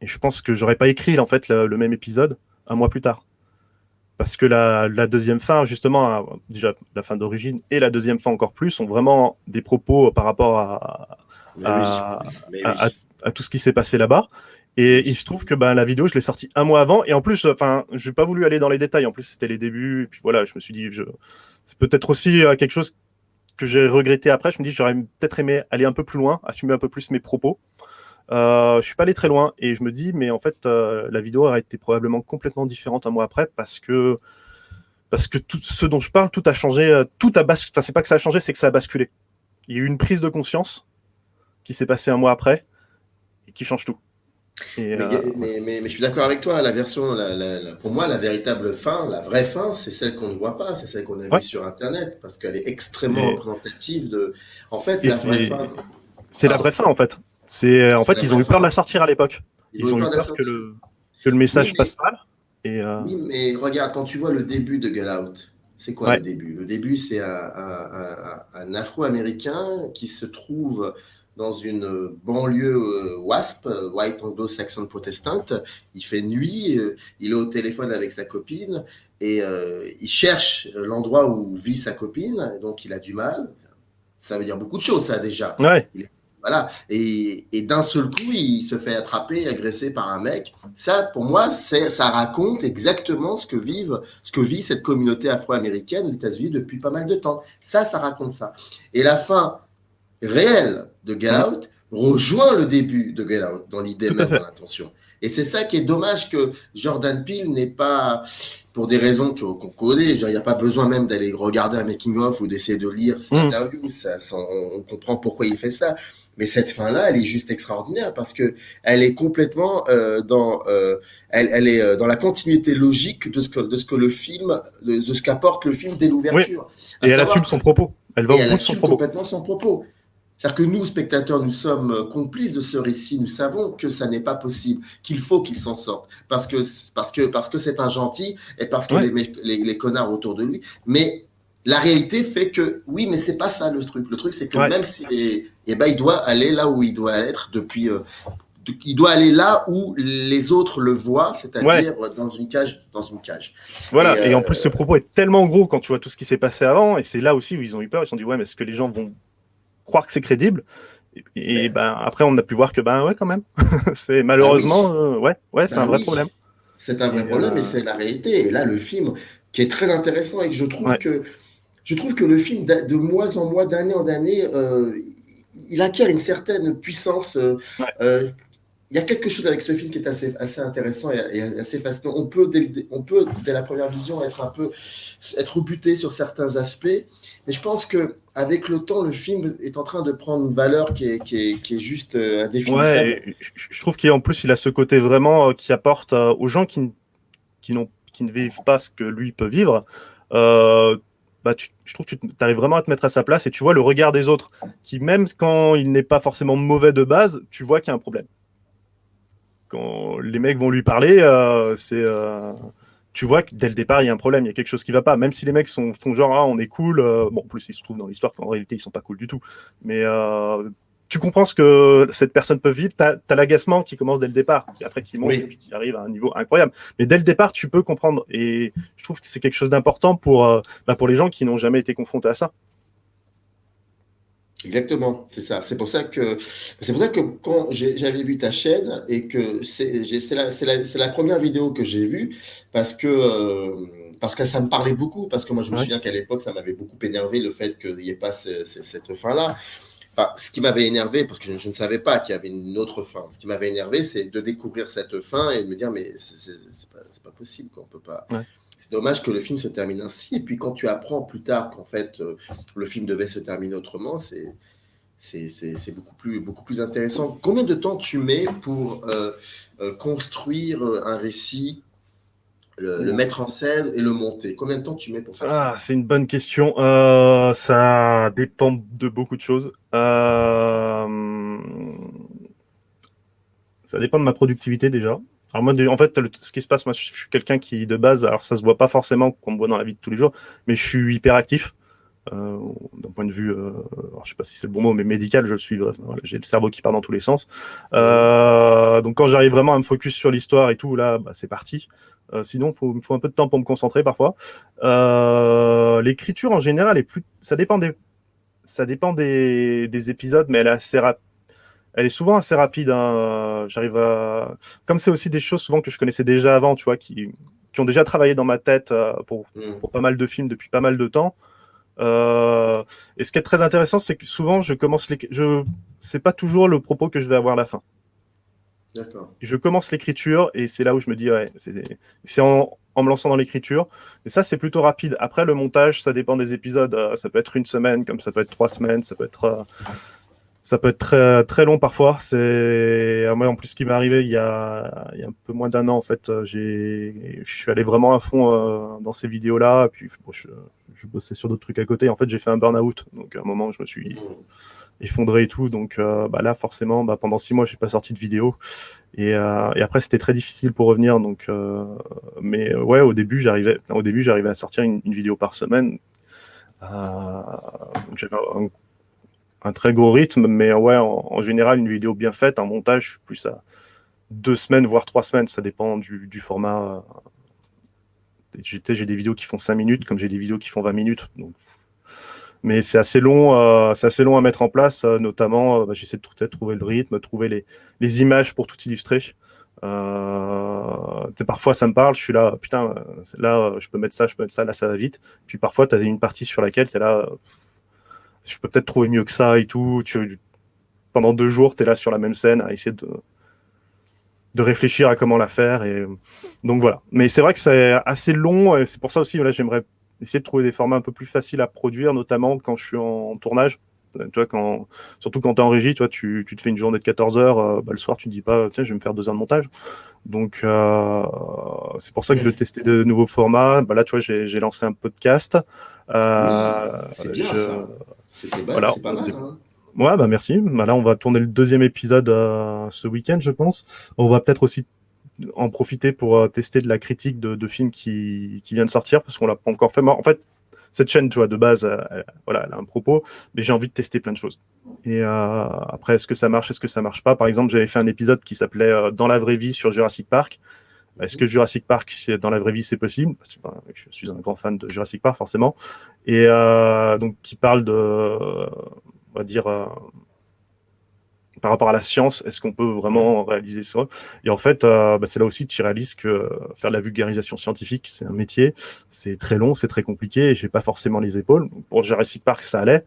Et je pense que j'aurais pas écrit en fait le même épisode un mois plus tard. Parce que la deuxième fin, justement, déjà la fin d'origine et la deuxième fin encore plus, sont vraiment des propos par rapport à tout ce qui s'est passé là-bas. Et il se trouve que la vidéo, je l'ai sortie un mois avant. Et en plus, je n'ai pas voulu aller dans les détails. En plus, c'était les débuts. Et puis voilà, je me suis dit, c'est peut-être aussi quelque chose que j'ai regretté après. Je me dis, j'aurais peut-être aimé aller un peu plus loin, assumer un peu plus mes propos. Je suis pas allé très loin et je me dis mais en fait la vidéo aurait été probablement complètement différente un mois après parce que tout ce dont je parle, tout a changé, tout a basculé. Enfin, c'est pas que ça a changé, c'est que ça a basculé. Il y a eu une prise de conscience qui s'est passée un mois après et qui change tout. Et, mais je suis d'accord avec toi. La version, pour moi, la véritable fin, la vraie fin, c'est celle qu'on ne voit pas, c'est celle qu'on a vue sur Internet parce qu'elle est extrêmement représentative de. En fait, la vraie fin. C'est la vraie fin en fait. En fait, ils ont eu peur de la sortir à l'époque. Ils ont eu peur que le message passe mal. Oui, mais regarde, quand tu vois le début de Get Out, c'est quoi le début? Le début, c'est un Afro-Américain qui se trouve dans une banlieue WASP, White Anglo-Saxon Protestant. Il fait nuit, il est au téléphone avec sa copine et il cherche l'endroit où vit sa copine, donc il a du mal. Ça veut dire beaucoup de choses, ça, déjà. Ouais. Voilà. Et d'un seul coup, il se fait attraper, agressé par un mec. Ça, pour moi, ça raconte exactement ce que vit cette communauté afro-américaine aux États-Unis depuis pas mal de temps. Ça raconte ça. Et la fin réelle de Get Out rejoint le début de Get Out dans l'idée même, dans l'intention. Et c'est ça qui est dommage que Jordan Peele n'ait pas, pour des raisons qu'on connaît, genre, il n'y a pas besoin même d'aller regarder un making-of ou d'essayer de lire cette interview. On comprend pourquoi il fait ça. Mais cette fin-là, elle est juste extraordinaire parce que elle est complètement elle est dans la continuité logique de ce que le film, de ce qu'apporte le film dès l'ouverture. Oui. Et elle assume son propos. Elle va au bout de son propos. Complètement son propos. C'est-à-dire que nous, spectateurs, nous sommes complices de ce récit. Nous savons que ça n'est pas possible, qu'il faut qu'il s'en sorte, parce que c'est un gentil et parce que les connards autour de lui. Mais la réalité fait que oui, mais c'est pas ça le truc. Le truc, c'est que même si il doit aller là où il doit être depuis. Il doit aller là où les autres le voient, c'est-à-dire dans une cage. Voilà. Et en plus, ce propos est tellement gros quand tu vois tout ce qui s'est passé avant, et c'est là aussi où ils ont eu peur. Ils se sont dit mais est-ce que les gens vont croire que c'est crédible? Et après, on a pu voir que quand même. C'est malheureusement, c'est un vrai problème. C'est un vrai problème, et c'est la réalité. Et là, le film, qui est très intéressant, et que je trouve que le film, de mois en mois, d'année en année, il acquiert une certaine puissance. Il y a quelque chose avec ce film qui est assez intéressant et assez fascinant. On peut, dès la première vision, être buté sur certains aspects, mais je pense qu'avec le temps, le film est en train de prendre une valeur qui est juste indéfinissable. Je trouve qu'en plus, il a ce côté vraiment qui apporte aux gens qui ne vivent pas ce que lui peut vivre. Je trouve que tu arrives vraiment à te mettre à sa place et tu vois le regard des autres qui, même quand il n'est pas forcément mauvais de base, tu vois qu'il y a un problème. Quand les mecs vont lui parler, tu vois que dès le départ, il y a un problème, il y a quelque chose qui va pas. Même si les mecs font genre, ah, on est cool. Bon, en plus, il se trouve dans l'histoire qu'en réalité, ils sont pas cool du tout. Mais tu comprends ce que cette personne peut vivre. T'as l'agacement qui commence dès le départ, puis après qui monte, Oui. et puis qui arrive à un niveau incroyable. Mais dès le départ, tu peux comprendre. Et je trouve que c'est quelque chose d'important pour les gens qui n'ont jamais été confrontés à ça. Exactement, c'est ça. C'est pour ça que quand j'avais vu ta chaîne et que c'est la première vidéo que j'ai vue parce que ça me parlait beaucoup, parce que moi je me Ouais. souviens qu'à l'époque ça m'avait beaucoup énervé le fait qu'il n'y ait pas cette fin-là. Enfin, ce qui m'avait énervé, parce que je ne savais pas qu'il y avait une autre fin, ce qui m'avait énervé, c'est de découvrir cette fin et de me dire, mais c'est pas possible, quoi, on peut pas. Ouais. C'est dommage que le film se termine ainsi. Et puis quand tu apprends plus tard qu'en fait le film devait se terminer autrement, c'est beaucoup plus intéressant. Combien de temps tu mets pour construire un récit, le mettre en scène et le monter? Combien de temps tu mets pour faire ça? Ah, c'est une bonne question. Ça dépend de beaucoup de choses. Ça dépend de ma productivité déjà. Alors moi, en fait, ce qui se passe, moi, je suis quelqu'un qui, de base, alors ça se voit pas forcément qu'on me voit dans la vie de tous les jours, mais je suis hyper actif. D'un point de vue, alors je sais pas si c'est le bon mot, mais médical, je le suis. Voilà, j'ai le cerveau qui part dans tous les sens. Donc quand j'arrive vraiment à me focus sur l'histoire et tout, là, bah, c'est parti. Sinon, il me faut un peu de temps pour me concentrer parfois. L'écriture en général ça dépend des épisodes, mais elle est souvent assez rapide. Hein. Comme c'est aussi des choses souvent que je connaissais déjà avant, tu vois, qui ont déjà travaillé dans ma tête pour pas mal de films depuis pas mal de temps. Et ce qui est très intéressant, c'est que souvent, c'est pas toujours le propos que je vais avoir à la fin. D'accord. Je commence l'écriture et c'est là où je me dis, ouais, c'est en me lançant dans l'écriture. Et ça, c'est plutôt rapide. Après, le montage, ça dépend des épisodes. Ça peut être une semaine, comme ça peut être 3 semaines, ça peut être très, très long parfois. Moi, en plus, ce qui m'est arrivé il y a un peu moins d'un an, en fait, je suis allé vraiment à fond dans ces vidéos-là. Puis, bon, je bossais sur d'autres trucs à côté. En fait, j'ai fait un burn-out. Donc, à un moment, je me suis effondré et tout. Donc, là, forcément, pendant 6 mois, je n'ai pas sorti de vidéo. Et après, c'était très difficile pour revenir. Donc, mais ouais, au début, j'arrivais à sortir une vidéo par semaine. Donc, j'avais un très gros rythme, mais ouais, en général, une vidéo bien faite, un montage, je suis plus à 2 semaines, voire 3 semaines, ça dépend du format. J'ai des vidéos qui font 5 minutes, comme j'ai des vidéos qui font 20 minutes. Donc. Mais c'est assez long à mettre en place, notamment, j'essaie de trouver le rythme, trouver les images pour tout illustrer. Parfois, ça me parle, je suis là, putain, là, je peux mettre ça, là, ça va vite. Puis parfois, tu as une partie sur laquelle tu es là, je peux peut-être trouver mieux que ça et tout. Pendant 2 jours, tu es là sur la même scène à essayer de réfléchir à comment la faire. Et donc voilà. Mais c'est vrai que c'est assez long. Et c'est pour ça aussi, là, j'aimerais essayer de trouver des formats un peu plus faciles à produire, notamment quand je suis en tournage. Tu vois, surtout quand tu es en régie, tu te fais une journée de 14 heures, le soir, tu te dis pas, tiens, je vais me faire 2 heures de montage. Donc, c'est pour ça que je veux tester de nouveaux formats. Là, tu vois, j'ai lancé un podcast. C'est bien ça. Voilà. C'est pas mal. Hein. Ouais, merci. Là, on va tourner le 2e épisode ce week-end, je pense. On va peut-être aussi en profiter pour tester de la critique de films qui viennent de sortir, parce qu'on l'a pas encore fait. En fait, cette chaîne, tu vois, de base, elle a un propos, mais j'ai envie de tester plein de choses. Et après, est-ce que ça marche, est-ce que ça marche pas? Par exemple, j'avais fait un épisode qui s'appelait Dans la vraie vie sur Jurassic Park. Est-ce que Jurassic Park, dans la vraie vie, c'est possible? Parce que, je suis un grand fan de Jurassic Park, forcément. Et donc, qui parle on va dire, par rapport à la science, est-ce qu'on peut vraiment réaliser ça? Et en fait, c'est là aussi que tu réalises que faire de la vulgarisation scientifique, c'est un métier, c'est très long, c'est très compliqué, et j'ai pas forcément les épaules. Pour Jurassic Park, ça allait,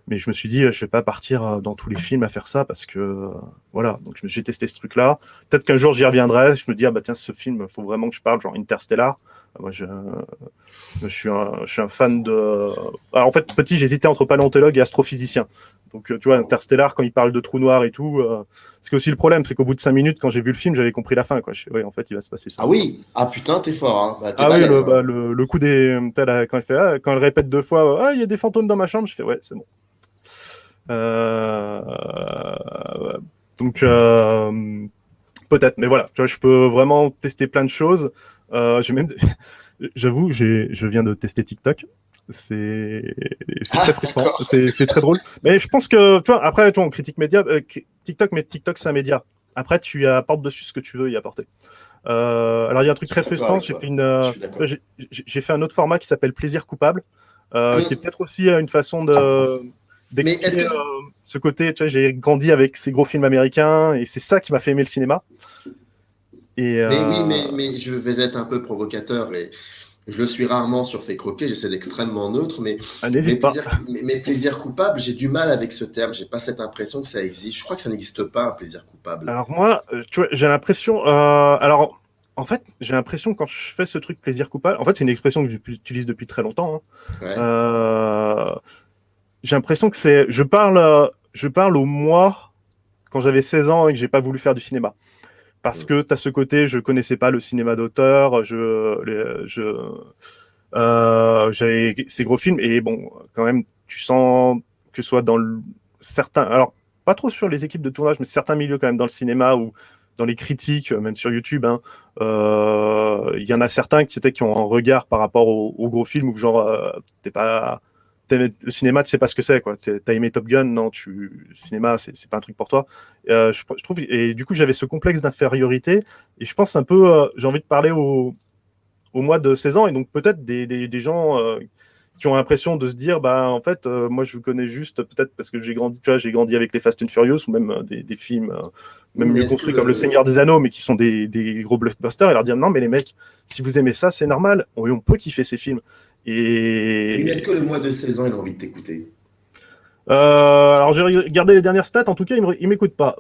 mais je me suis dit, je vais pas partir dans tous les films à faire ça, parce que, voilà, donc j'ai testé ce truc-là. Peut-être qu'un jour, j'y reviendrai, je me dis, tiens, ce film, faut vraiment que je parle, genre Interstellar. Moi, je suis un fan de... Alors, en fait, petit, j'hésitais entre paléontologue et astrophysicien. Donc, tu vois, Interstellar, quand il parle de trous noirs et tout, ce qui est aussi le problème, c'est qu'au bout de 5 minutes, quand j'ai vu le film, j'avais compris la fin. Oui, en fait, il va se passer ça. Ah oui, putain, t'es fort. Hein. T'es oui, balèze, hein. le coup des... quand elle répète 2 fois, il y a des fantômes dans ma chambre, je fais, ouais, c'est bon. Donc, peut-être, mais voilà, tu vois, je peux vraiment tester plein de choses. J'ai même, j'avoue, je viens de tester TikTok. C'est très frustrant, D'accord. c'est très drôle. Mais je pense que, tu vois, après, tu vois, on critique TikTok, mais TikTok, c'est un média. Après, tu apportes dessus ce que tu veux y apporter. Alors, il y a un truc Je suis très d'accord frustrant. avec toi. Je suis d'accord. J'ai fait un autre format qui s'appelle Plaisir coupable, qui est Hum. peut-être aussi une façon Mais est-ce d'expliquer que ce côté. Tu vois, j'ai grandi avec ces gros films américains et c'est ça qui m'a fait aimer le cinéma. Et Mais oui, mais je vais être un peu provocateur et je le suis rarement sur Fait Croquer, j'essaie d'extrêmement neutre, mais n'hésite pas. mes plaisirs coupables, j'ai du mal avec ce terme, j'ai pas cette impression que ça existe. Je crois que ça n'existe pas, un plaisir coupable. Alors moi, tu vois, j'ai l'impression. Alors, en fait, j'ai l'impression quand je fais ce truc plaisir coupable. En fait, c'est une expression que j'utilise depuis très longtemps. Hein. Ouais. J'ai l'impression que je parle au moi quand j'avais 16 ans et que j'ai pas voulu faire du cinéma. Parce Mm. que tu as ce côté, je connaissais pas le cinéma d'auteur, j'avais ces gros films et bon, quand même, tu sens que ce soit dans certains, alors pas trop sur les équipes de tournage, mais certains milieux quand même dans le cinéma ou dans les critiques, même sur YouTube, hein, il y en a certains qui ont un regard par rapport aux gros films où genre t'es pas le cinéma, tu sais pas ce que c'est, quoi. T'as aimé Top Gun, non, le cinéma, c'est pas un truc pour toi. Je trouve, et du coup, j'avais ce complexe d'infériorité, et je pense un peu, j'ai envie de parler au mois de 16 ans, et donc peut-être des gens qui ont l'impression de se dire, bah, en fait, moi, je vous connais juste peut-être parce que j'ai grandi, tu vois, j'ai grandi avec les Fast and Furious, ou même des films, Oui, même mais mieux est-ce que construits comme Le Seigneur des Anneaux, mais qui sont des gros blockbusters, et leur dire, non, mais les mecs, si vous aimez ça, c'est normal, on peut kiffer ces films. oui, mais est-ce Et que le mois de 16 ans, il a envie de t'écouter? alors j'ai regardé les dernières stats, en tout cas il m'écoute pas,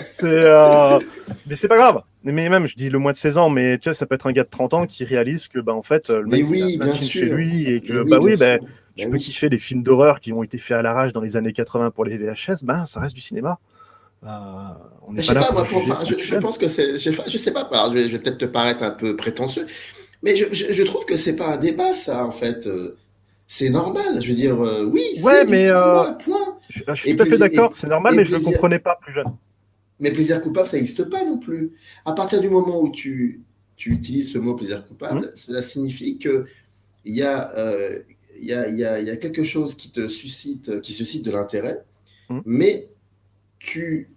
c'est mais c'est pas grave. Mais même je dis le moins de 16 ans, mais tu vois, ça peut être un gars de 30 ans qui réalise que bah en fait le Mais mec il a oui, plein de bien films chez sûr. lui et Mais que oui, bah bien oui bah, sûr. tu Ben peux oui. kiffer les films d'horreur qui ont été faits à l'arrache dans les années 80 pour les VHS, ben ça reste du cinéma. Euh, on n'est Je pas sais là pas, pour moi, juger ce enfin, que tu je aimes. pense que c'est. Je sais pas, alors je vais peut-être te paraître un peu prétentieux, mais je trouve que c'est pas un débat, ça, en fait. C'est normal. Je veux dire, oui, Ouais, c'est du mais cinéma, point. je suis Et tout à fait plaisir, d'accord, c'est normal, et mais je le plaisir, comprenais pas plus jeune. mais plaisir coupable, ça n'existe pas non plus. À partir du moment où tu utilises ce mot plaisir Hmm, coupable, cela signifie que il y a, il y a quelque chose qui suscite de l'intérêt, hmm, mais tu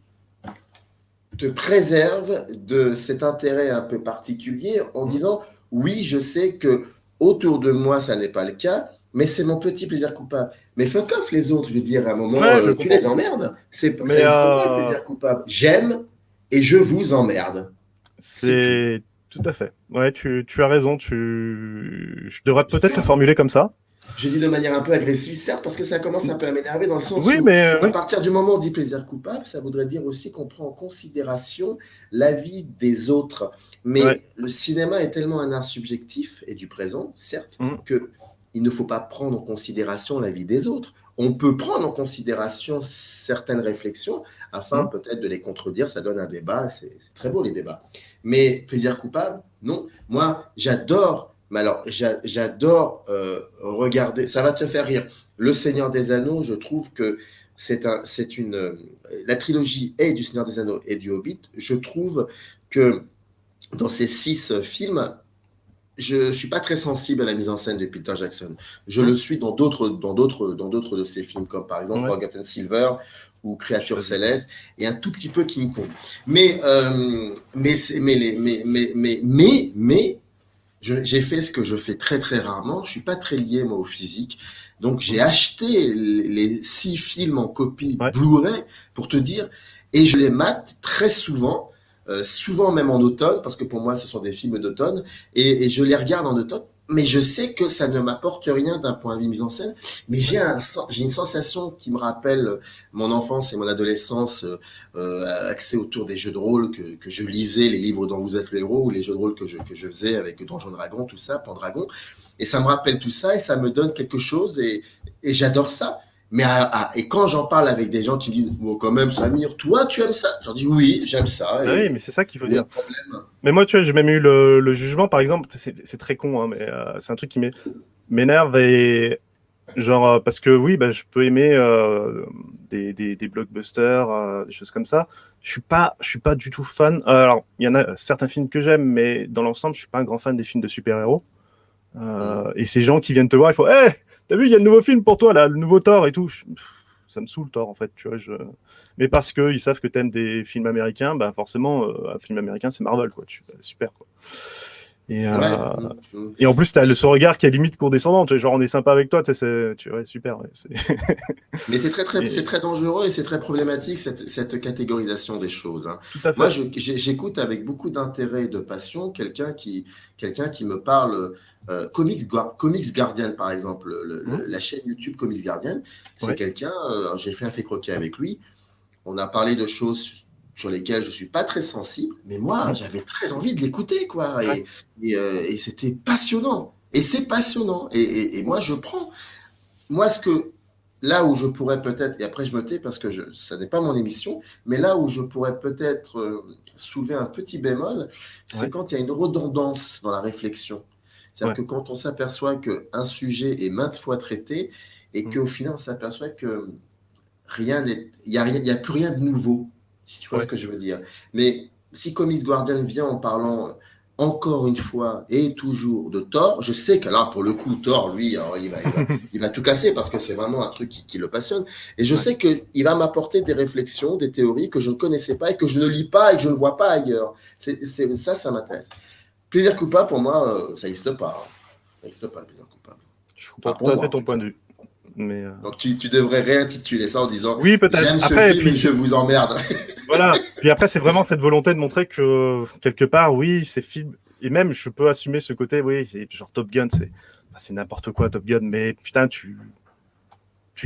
te préserves de cet intérêt un peu particulier en hmm. disant oui, je sais que autour de moi ça n'est pas le cas, mais c'est mon petit plaisir coupable. Mais fuck off les autres, je veux dire, à un moment, Ouais, je tu comprends. les emmerdes. Ça Mais n'existe pas le plaisir coupable. J'aime et je vous emmerde. C'est tout. c'est tout à fait. Ouais, tu as raison. Je devrais peut-être le formuler comme ça. Je dis de manière un peu agressive, certes, parce que ça commence un peu à m'énerver dans le sens Oui, où, mais à oui. partir du moment où on dit plaisir coupable, ça voudrait dire aussi qu'on prend en considération l'avis des autres. Ouais. Mais le cinéma est tellement un art subjectif et du présent, certes, Mm, que il ne faut pas prendre en considération l'avis des autres. On peut prendre en considération certaines réflexions afin mm. peut-être de les contredire. Ça donne un débat. C'est très beau les débats. Mais plaisir coupable, non. Moi, j'adore. Mais alors, j'adore regarder. Ça va te faire rire. Le Seigneur des Anneaux, je trouve que c'est une. La trilogie et du Seigneur des Anneaux et du Hobbit, je trouve que dans ces 6 films, je ne suis pas très sensible à la mise en scène de Peter Jackson. Je Mm. le suis dans d'autres de ses films, comme par exemple Ouais, Forgotten Silver ou je Créature l'ai vu. Ouais. céleste, et un tout petit peu King Kong. Mais j'ai fait ce que je fais très très rarement. Je suis pas très lié moi au physique, donc j'ai Mm. acheté les 6 films en copie Ouais. Blu-ray pour te dire, et je les mate très souvent, souvent même en automne, parce que pour moi ce sont des films d'automne, et je les regarde en automne. Mais je sais que ça ne m'apporte rien d'un point de vue mise en scène, mais j'ai une sensation qui me rappelle mon enfance et mon adolescence axée autour des jeux de rôle que je lisais, les livres dont vous êtes le héros, ou les jeux de rôle que je faisais avec Donjon Dragon, tout ça, Pendragon. Et ça me rappelle tout ça et ça me donne quelque chose et j'adore ça. Mais et quand j'en parle avec des gens qui me disent, oh, quand même, Samir, toi, tu aimes ça? J'en dis oui, j'aime ça. Ah oui, mais c'est ça qu'il faut Où est le dire. problème? Mais moi, tu vois, j'ai même eu le jugement, par exemple, c'est très con, hein, mais c'est un truc qui m'énerve et Genre, parce que oui, bah, je peux aimer des blockbusters, des choses comme ça. Je suis pas du tout fan. Alors, il y en a certains films que j'aime, mais dans l'ensemble, je suis pas un grand fan des films de super-héros. Mhm. Et ces gens qui viennent te voir, il faut, hé, t'as vu, il y a le nouveau film pour toi, là, le nouveau Thor et tout. Ça me saoule, Thor, en fait, tu vois. Mais parce qu'ils savent que t'aimes des films américains, bah forcément, un film américain, c'est Marvel, quoi. Super, quoi. Et, Ouais. euh, Mhm. et en plus, t'as ce regard qui est limite condescendant, tu vois, genre on est sympa avec toi, tu sais, tu vois, super. Ouais, Mais c'est et, très dangereux et c'est très problématique cette catégorisation des choses, hein. tout à Moi, fait. j'écoute avec beaucoup d'intérêt et de passion quelqu'un qui me parle Comics Guardian, par exemple, Mmh, la chaîne YouTube Comics Guardian. C'est ouais, quelqu'un, j'ai fait un fait croquer avec lui. On a parlé de choses sur lesquelles je suis pas très sensible, mais moi, mmh, j'avais très envie de l'écouter, quoi. ouais, Et c'était passionnant. Et c'est passionnant. Et moi, je prends. Moi, là où je pourrais peut-être, et après je me tais parce que ça n'est pas mon émission, mais là où je pourrais peut-être soulever un petit bémol, c'est ouais, quand il y a une redondance dans la réflexion. C'est-à-dire ouais. que quand on s'aperçoit qu'un sujet est maintes fois traité et Mmh, qu'au final on s'aperçoit que il y a plus rien de nouveau, si tu vois ce ouais. que je veux dire. Mais si Comics Guardian vient en parlant encore une fois et toujours de Thor, je sais que là, pour le coup, Thor, lui, alors, il va tout casser parce que c'est vraiment un truc qui le passionne. Et je Ouais. sais qu'il va m'apporter des réflexions, des théories que je ne connaissais pas et que je ne lis pas et que je ne vois pas ailleurs. Ça m'intéresse. Plaisir coupable, pour moi, ça n'existe pas, hein. Ça n'existe pas, le plaisir coupable. Je Pas comprends tout pour à moi, fait en ton tout point cas. de vue. Mais Donc tu devrais réintituler ça en disant oui, peut-être. j'aime ce Après, et film puis et je c'est vous emmerde. voilà. Puis après, c'est vraiment cette volonté de montrer que quelque part, oui, ces films et même je peux assumer ce côté, oui, genre Top Gun, c'est n'importe quoi Top Gun, mais putain, tu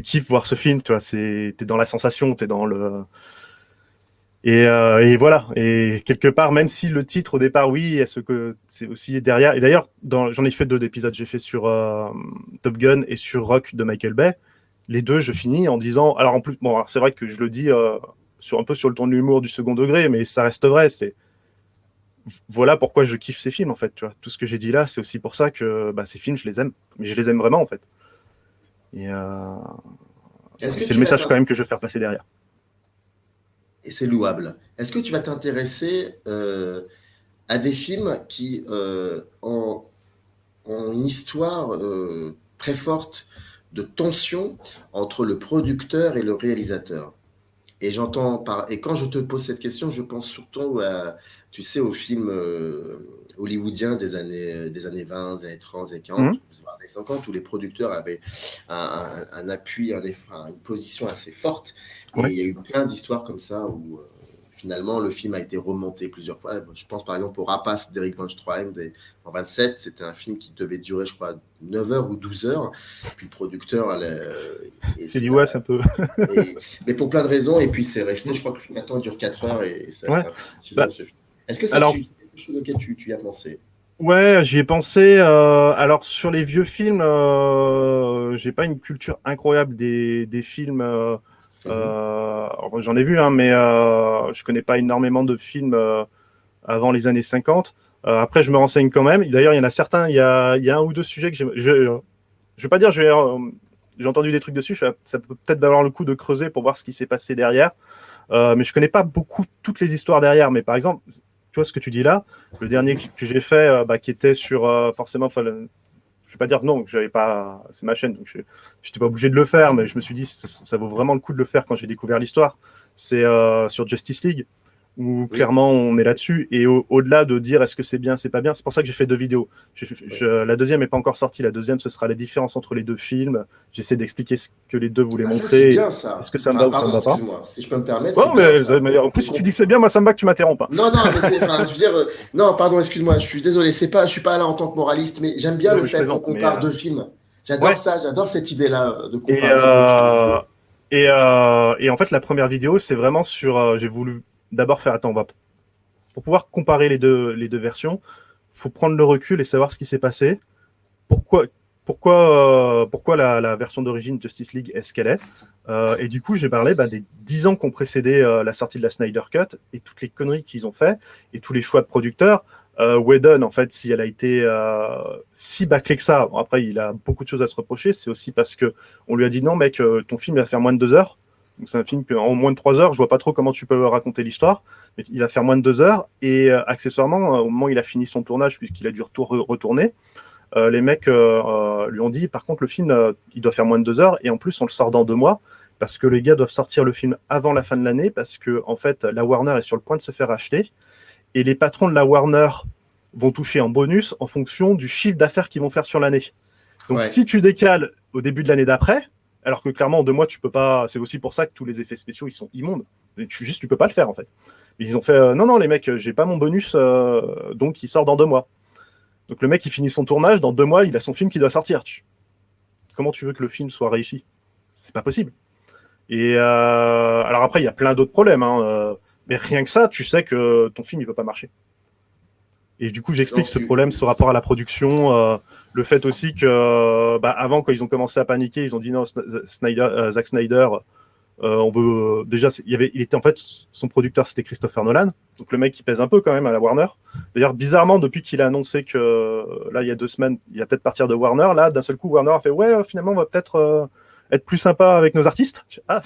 kiffes voir ce film, tu vois, t'es dans la sensation, t'es dans le et voilà. Et quelque part, même si le titre au départ, oui, est ce que c'est aussi derrière. Et d'ailleurs, j'en ai fait deux épisodes. J'ai fait sur Top Gun et sur Rock de Michael Bay. Les deux, je finis en disant. Alors en plus, bon, c'est vrai que je le dis sur un peu sur le ton de l'humour du second degré, mais ça reste vrai. C'est voilà pourquoi je kiffe ces films en fait. Tu vois, tout ce que j'ai dit là, c'est aussi pour ça que bah, ces films, je les aime, mais je les aime vraiment en fait. Et, euh, Est-ce et que c'est le tu vas message quand même que je veux faire passer derrière. et c'est louable. Est-ce que tu vas t'intéresser à des films qui ont une histoire très forte de tension entre le producteur et le réalisateur? Et quand je te pose cette question, je pense surtout à, tu sais, aux films hollywoodiens des années 20, des années 30, des années 40, Mhm. voire des années 50, où les producteurs avaient un appui, une position assez forte. Et Ouais. il y a eu plein d'histoires comme ça où finalement le film a été remonté plusieurs fois. Je pense par exemple au Rapace d'Eric Van Stroheim en 27. C'était un film qui devait durer, je crois, 9 heures ou 12 heures. Puis le producteur et C'est dit ouais, c'est un peu. et, mais pour plein de raisons, et puis c'est resté, je crois que le film maintenant dure 4 heures, et ça, Ouais. c'est un peu chef-d'œuvre, Bah, ce film. Est-ce que ça, alors c'est quelque chose auquel tu y as pensé? ouais, j'y ai pensé. Alors sur les vieux films, j'ai pas une culture incroyable des films. Mhm. Enfin, j'en ai vu, hein, mais je connais pas énormément de films avant les années 50. Après, je me renseigne quand même. D'ailleurs, il y en a certains. Il y a un ou deux sujets que je vais pas dire. J'ai entendu des trucs dessus. Ça peut peut-être valoir le coup de creuser pour voir ce qui s'est passé derrière. Mais je connais pas beaucoup toutes les histoires derrière. Mais par exemple, tu vois ce que tu dis là, le dernier Mhm. que j'ai fait, bah, qui était sur forcément, je vais pas dire non, que j'avais pas, c'est ma chaîne, donc je n'étais pas obligé de le faire, mais je me suis dit ça vaut vraiment le coup de le faire quand j'ai découvert l'histoire. C'est sur Justice League où Oui. clairement on est là-dessus et au-delà de dire est-ce que c'est bien, c'est pas bien, c'est pour ça que j'ai fait deux vidéos. Oui. La deuxième n'est pas encore sortie, la deuxième ce sera la différence entre les deux films. J'essaie d'expliquer ce que les deux voulaient Ah, ça, c'est montrer. bien, Est-ce ça. que ça me va Enfin, ou ça me pardon, va pas? excuse-moi. Si je peux me permettre, c'est Bon, bien, ça. mais en plus, si tu dis que c'est bien, moi, ça me va que tu m'interromps pas. Non, non, mais enfin, je veux dire, non, pardon, excuse-moi, je suis désolé, je suis pas là en tant que moraliste, mais j'aime bien Non, le mais je fait qu'on plaisante. Mais compare deux films. J'adore ouais. ça, j'adore cette idée-là de Et, comparer deux films. euh, et en fait, la première vidéo, c'est vraiment sur. J'ai voulu d'abord faire. Attends, pour pouvoir comparer les deux versions, faut prendre le recul et savoir ce qui s'est passé. Pourquoi, pourquoi la version d'origine Justice League est ce qu'elle est. Et du coup, j'ai parlé bah, des 10 ans qui ont précédé la sortie de la Snyder Cut et toutes les conneries qu'ils ont fait et tous les choix de producteurs. Whedon, en fait, si elle a été si bâclée que ça, bon, après, il a beaucoup de choses à se reprocher, c'est aussi parce que on lui a dit non, mec, ton film il va faire moins de 2 heures. Donc, c'est un film en moins de 3 heures, je vois pas trop comment tu peux raconter l'histoire, mais il va faire moins de 2 heures. Et accessoirement, au moment où il a fini son tournage, puisqu'il a dû retourner, les mecs lui ont dit, par contre, le film, il doit faire moins de 2 heures, et en plus, on le sort dans 2 mois, parce que les gars doivent sortir le film avant la fin de l'année, parce que, en fait, la Warner est sur le point de se faire acheter, et les patrons de la Warner vont toucher en bonus en fonction du chiffre d'affaires qu'ils vont faire sur l'année. Donc, si tu décales au début de l'année d'après, alors que clairement, en 2 mois, tu peux pas. C'est aussi pour ça que tous les effets spéciaux, ils sont immondes. Tu peux pas le faire, en fait. Ils ont fait non, les mecs, j'ai pas mon bonus, donc il sort dans 2 mois. Donc le mec, il finit son tournage, dans 2 mois, il a son film qui doit sortir. Comment tu veux que le film soit réussi? C'est pas possible. Et alors après, il y a plein d'autres problèmes, mais rien que ça, tu sais que ton film, il peut pas marcher. Et du coup, j'explique ce problème, ce rapport à la production, le fait aussi que, avant, quand ils ont commencé à paniquer, ils ont dit non, Zack Snyder, on veut déjà, il était en fait son producteur, c'était Christopher Nolan, donc le mec il pèse un peu quand même à la Warner. D'ailleurs, bizarrement, depuis qu'il a annoncé que là, il y a 2 semaines, il va peut-être partir de Warner, là, d'un seul coup, Warner a fait ouais, finalement, on va peut-être être plus sympa avec nos artistes. Ah.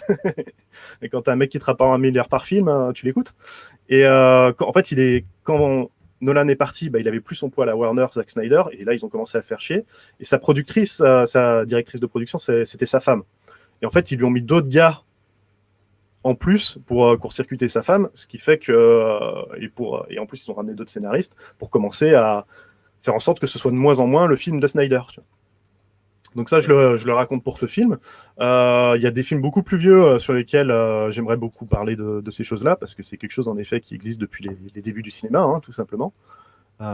Et quand t'as un mec qui te rapporte 1 milliard par film, tu l'écoutes. Et en fait, quand Nolan est parti, il avait plus son poids à la Warner, Zack Snyder, et là ils ont commencé à le faire chier. Et sa productrice, sa directrice de production, c'était sa femme. Et en fait, ils lui ont mis d'autres gars en plus pour court-circuiter sa femme, ce qui fait que et en plus ils ont ramené d'autres scénaristes pour commencer à faire en sorte que ce soit de moins en moins le film de Snyder. Tu vois. Donc ça, je le raconte pour ce film. Il y a des films beaucoup plus vieux sur lesquels j'aimerais beaucoup parler de ces choses-là, parce que c'est quelque chose, en effet, qui existe depuis les débuts du cinéma, tout simplement. Il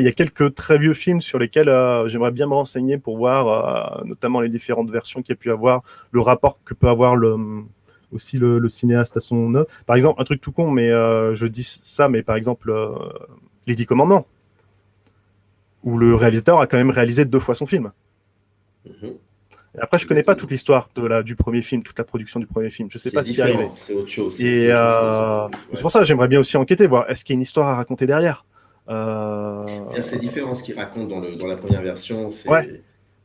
y a quelques très vieux films sur lesquels j'aimerais bien me renseigner pour voir notamment les différentes versions qu'il y a pu avoir, le rapport que peut avoir aussi le cinéaste à son œuvre. Par exemple, un truc tout con, mais je dis ça, mais par exemple, Les 10 Commandements, où le réalisateur a quand même réalisé 2 fois son film. Et après, je connais pas toute l'histoire du premier film, toute la production du premier film. Je sais pas ce qui est arrivé. C'est autre chose. Et c'est pour ça que j'aimerais bien aussi enquêter, voir est-ce qu'il y a une histoire à raconter derrière. C'est différent ce qu'il raconte dans la première version. Ouais.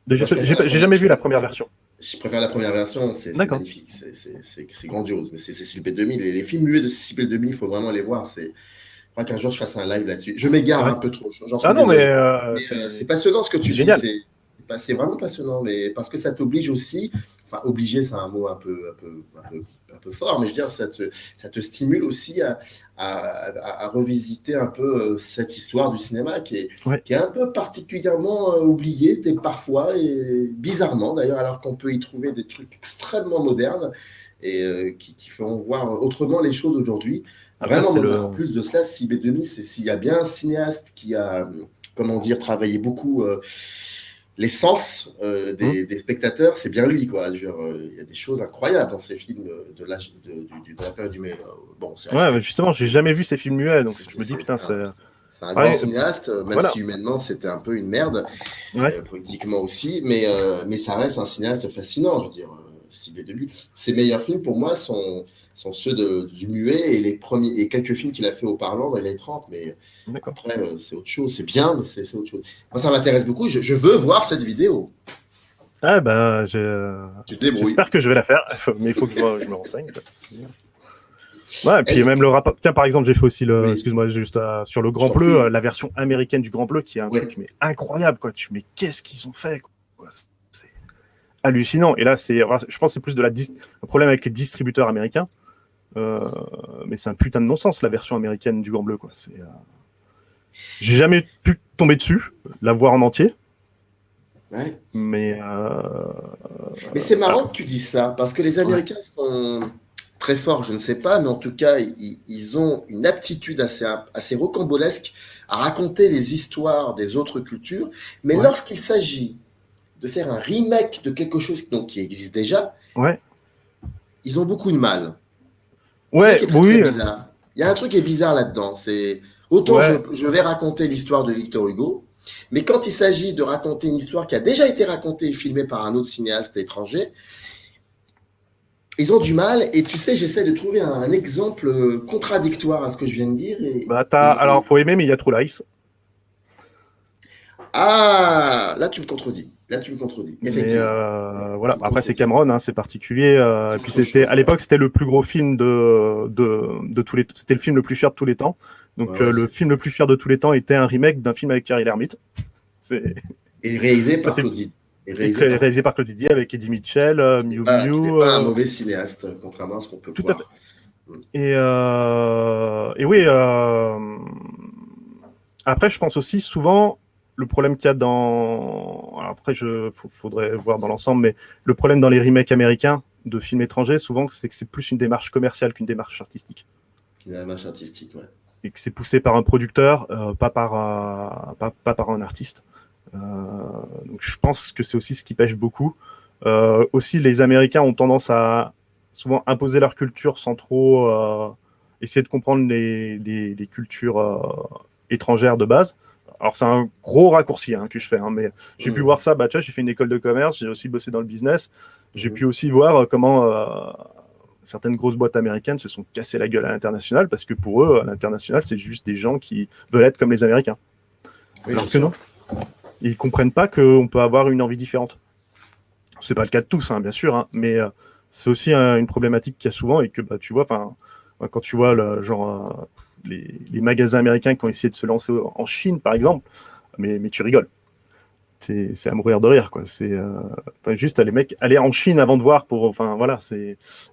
J'ai jamais vu la première version. Je préfère la première version, c'est magnifique, c'est grandiose. Mais c'est Cécile B2000. Les films muets de Cécile B2000, il faut vraiment les voir. Je crois qu'un jour je fasse un live là-dessus. Je m'égare un peu trop. C'est passionnant ce que tu dis. C'est vraiment passionnant, mais parce que ça t'oblige aussi. Enfin, obliger, c'est un mot un peu fort, mais je veux dire, ça te stimule aussi à revisiter un peu cette histoire du cinéma qui est un peu particulièrement oubliée, parfois, et bizarrement d'ailleurs, alors qu'on peut y trouver des trucs extrêmement modernes et qui font voir autrement les choses aujourd'hui. Vraiment, en plus de cela, si B2000, s'il y a bien un cinéaste qui a, travaillé beaucoup les sens des spectateurs, c'est bien lui, quoi. Il y a des choses incroyables dans ces films de la période du muet. Mais justement, j'ai jamais vu ces films muets, donc je me dis, putain, c'est un grand cinéaste, même si humainement, c'était un peu une merde, politiquement aussi, mais ça reste un cinéaste fascinant, je veux dire. Style B2000. Ses meilleurs films, pour moi, sont ceux du muet et quelques films qu'il a fait au parlant dans les années 30. Mais après, c'est autre chose. C'est bien, mais c'est autre chose. Moi, ça m'intéresse beaucoup. Je veux voir cette vidéo. Tu te débrouilles. J'espère que je vais la faire, mais il faut que je me renseigne. Ouais, et puis même le rapport. Tiens, par exemple, j'ai fait aussi excuse-moi, juste sur le Grand Bleu, la version américaine du Grand Bleu, qui est un truc mais incroyable, quoi. Mais qu'est-ce qu'ils ont fait, quoi. C'est hallucinant. Et là, je pense que c'est plus un problème avec les distributeurs américains. Mais c'est un putain de non-sens, la version américaine du Grand Bleu, quoi. J'ai jamais pu tomber dessus, la voir en entier. Ouais. Mais c'est marrant que tu dises ça, parce que les Américains sont très forts, je ne sais pas, mais en tout cas, ils ont une aptitude assez rocambolesque à raconter les histoires des autres cultures. Mais lorsqu'il s'agit de faire un remake de quelque chose qui existe déjà, ils ont beaucoup de mal. Très bizarre. Il y a un truc qui est bizarre là-dedans. Autant je vais raconter l'histoire de Victor Hugo, mais quand il s'agit de raconter une histoire qui a déjà été racontée et filmée par un autre cinéaste étranger, Ils ont du mal, et tu sais, j'essaie de trouver un exemple contradictoire à ce que je viens de dire. Bah, alors, faut aimer, mais il y a True Lies. Ah, là tu me contredis. Là tu me contredis, Mais effectivement. voilà. Tu me Après, c'est contredis. Cameron, hein, c'est particulier. C'est Et puis autre chose, à ouais. l'époque, c'était le plus gros film de tous les. C'était le film le plus fier de tous les temps. Ouais, Donc, ouais, le film le plus fier de tous les temps était un remake d'un film avec Thierry Lhermitte. C'est, Et réalisé ça par fait Claude Zidi. Et réalisé par Claude réalisé Zidi. par Claude Didier avec Eddie Mitchell, Miu Qui n'est Miu. pas un mauvais cinéaste, contrairement à ce qu'on peut Tout à fait. croire. Mm. Et oui. Après, je pense aussi souvent le problème qu'il y a dans. Alors après, faudrait voir dans l'ensemble, mais le problème dans les remakes américains de films étrangers, souvent, c'est que c'est plus une démarche commerciale qu'une démarche artistique. Il a la marche artistique, ouais. Et que c'est poussé par un producteur, pas par un artiste. Donc je pense que c'est aussi ce qui pêche beaucoup. Aussi, les Américains ont tendance à souvent imposer leur culture sans trop essayer de comprendre les cultures étrangères de base. Alors c'est un gros raccourci que je fais, mais j'ai pu voir ça. Bah, tu vois, j'ai fait une école de commerce, j'ai aussi bossé dans le business. J'ai pu aussi voir comment certaines grosses boîtes américaines se sont cassées la gueule à l'international parce que pour eux, à l'international, c'est juste des gens qui veulent être comme les Américains. Oui, Alors bien que sûr. non, ils comprennent pas qu'on peut avoir une envie différente. C'est pas le cas de tous, bien sûr, mais c'est aussi une problématique qu'il y a souvent et que bah, tu vois, quand tu vois les magasins américains qui ont essayé de se lancer en Chine, par exemple, mais tu rigoles. C'est à mourir de rire, quoi. C'est juste les mecs aller en Chine avant de voir pour, enfin voilà,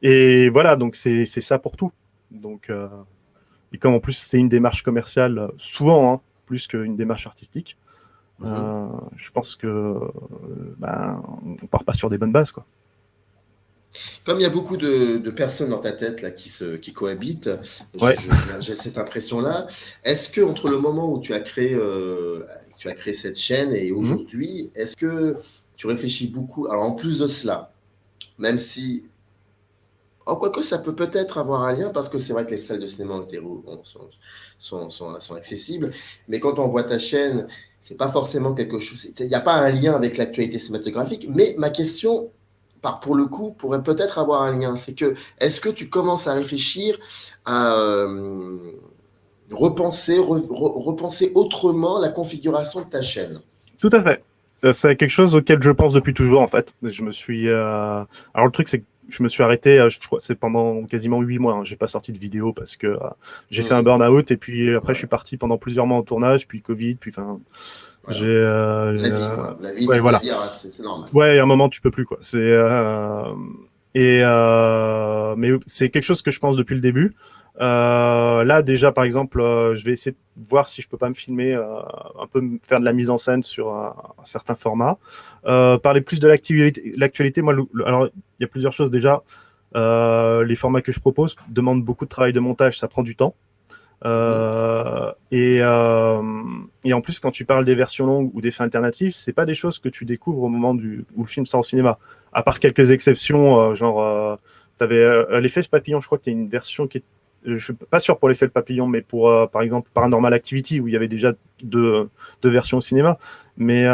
et voilà, donc c'est ça pour tout. Donc et comme en plus c'est une démarche commerciale souvent plus qu'une démarche artistique, je pense que on part pas sur des bonnes bases, quoi. Comme il y a beaucoup de personnes dans ta tête là, qui cohabitent, Ouais. j'ai cette impression-là. Est-ce que entre le moment où tu as créé cette chaîne et aujourd'hui, est-ce que tu réfléchis beaucoup? Alors en plus de cela, même si, quoique ça peut peut-être avoir un lien, parce que c'est vrai que les salles de cinéma en hétéro sont accessibles, mais quand on voit ta chaîne, c'est pas forcément quelque chose. Il n'y a pas un lien avec l'actualité cinématographique. Mais ma question, pour le coup, pourrait peut-être avoir un lien. C'est que, est-ce que tu commences à réfléchir à repenser autrement la configuration de ta chaîne? Tout à fait. C'est quelque chose auquel je pense depuis toujours, en fait. Je me suis. Alors, le truc, c'est que je me suis arrêté, je crois, c'est pendant quasiment 8 mois. J'ai pas sorti de vidéo parce que j'ai fait un burn-out et puis après, je suis parti pendant plusieurs mois en tournage, puis Covid, puis enfin. Voilà. J'ai. La vie, quoi. Ouais, voilà. C'est normal. Ouais, à un moment, tu peux plus, quoi. Mais c'est quelque chose que je pense depuis le début. Là, déjà, par exemple, je vais essayer de voir si je peux pas me filmer, un peu faire de la mise en scène sur un certain format. Parler plus de l'actualité. Moi, alors, il y a plusieurs choses déjà. Les formats que je propose demandent beaucoup de travail de montage, ça prend du temps. Et en plus, quand tu parles des versions longues ou des fins alternatives, c'est pas des choses que tu découvres au moment où le film sort au cinéma. À part quelques exceptions, t'avais l'effet papillon, je crois qu'il y a une version qui est. Je suis pas sûr pour l'effet le papillon, mais pour par exemple Paranormal Activity où il y avait déjà deux versions au cinéma. Mais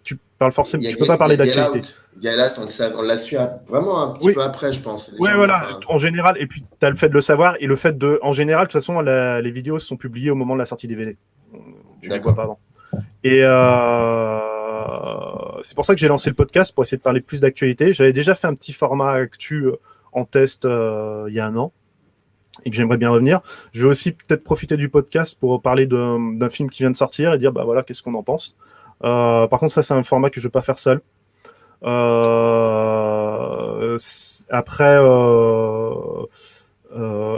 tu parles forcément, tu peux pas parler d'actualité. Get Out, on l'a su vraiment un petit peu après, je pense. Ouais, voilà, en général, et puis tu as le fait de le savoir, et le fait de. En général, de toute façon, les vidéos sont publiées au moment de la sortie DVD. Tu les vois pas avant. Et c'est pour ça que j'ai lancé le podcast, pour essayer de parler plus d'actualité. J'avais déjà fait un petit format actu en test il y a un an, et que j'aimerais bien revenir. Je vais aussi peut-être profiter du podcast pour parler d'un film qui vient de sortir et dire, bah voilà, qu'est-ce qu'on en pense. Par contre, ça, c'est un format que je ne vais pas faire seul. Après,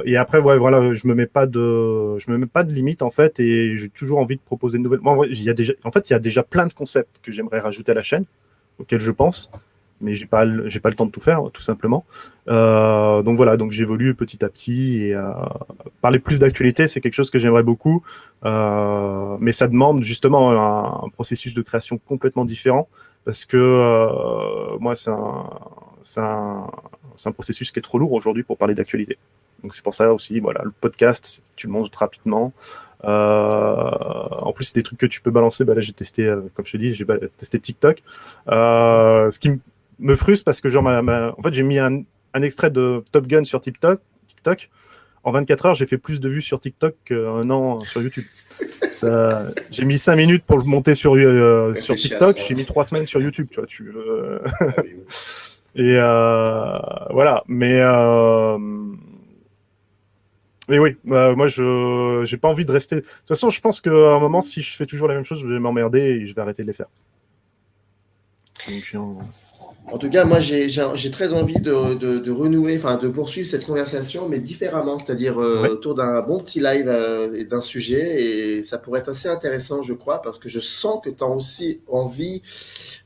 et après, ouais, voilà, je me mets pas de limite en fait, et j'ai toujours envie de proposer de nouvelles. Moi, il y a déjà plein de concepts que j'aimerais rajouter à la chaîne, auxquels je pense, mais j'ai pas le temps de tout faire, tout simplement. Donc voilà, donc j'évolue petit à petit, et parler plus d'actualité, c'est quelque chose que j'aimerais beaucoup, mais ça demande justement un processus de création complètement différent, parce que moi, c'est un processus qui est trop lourd aujourd'hui pour parler d'actualité. Donc c'est pour ça aussi, voilà, le podcast, tu le montes rapidement. En plus, c'est des trucs que tu peux balancer. Bah là, j'ai testé, comme je te dis, j'ai testé TikTok. Ce qui me frustre parce que genre en fait, j'ai mis un un extrait de Top Gun sur TikTok. En 24 heures, j'ai fait plus de vues sur TikTok qu'un an sur YouTube. J'ai mis 5 minutes pour le monter sur TikTok, j'ai mis 3 semaines sur YouTube. Tu vois, Ah oui, oui. Et voilà. Mais oui, moi, je j'ai pas envie de rester. De toute façon, je pense qu'à un moment, si je fais toujours la même chose, je vais m'emmerder et je vais arrêter de les faire. Donc, En tout cas, moi, j'ai très envie de renouer, enfin, de poursuivre cette conversation, mais différemment, c'est-à-dire ouais. autour d'un bon petit live et d'un sujet. Et ça pourrait être assez intéressant, je crois, parce que je sens que tu as aussi envie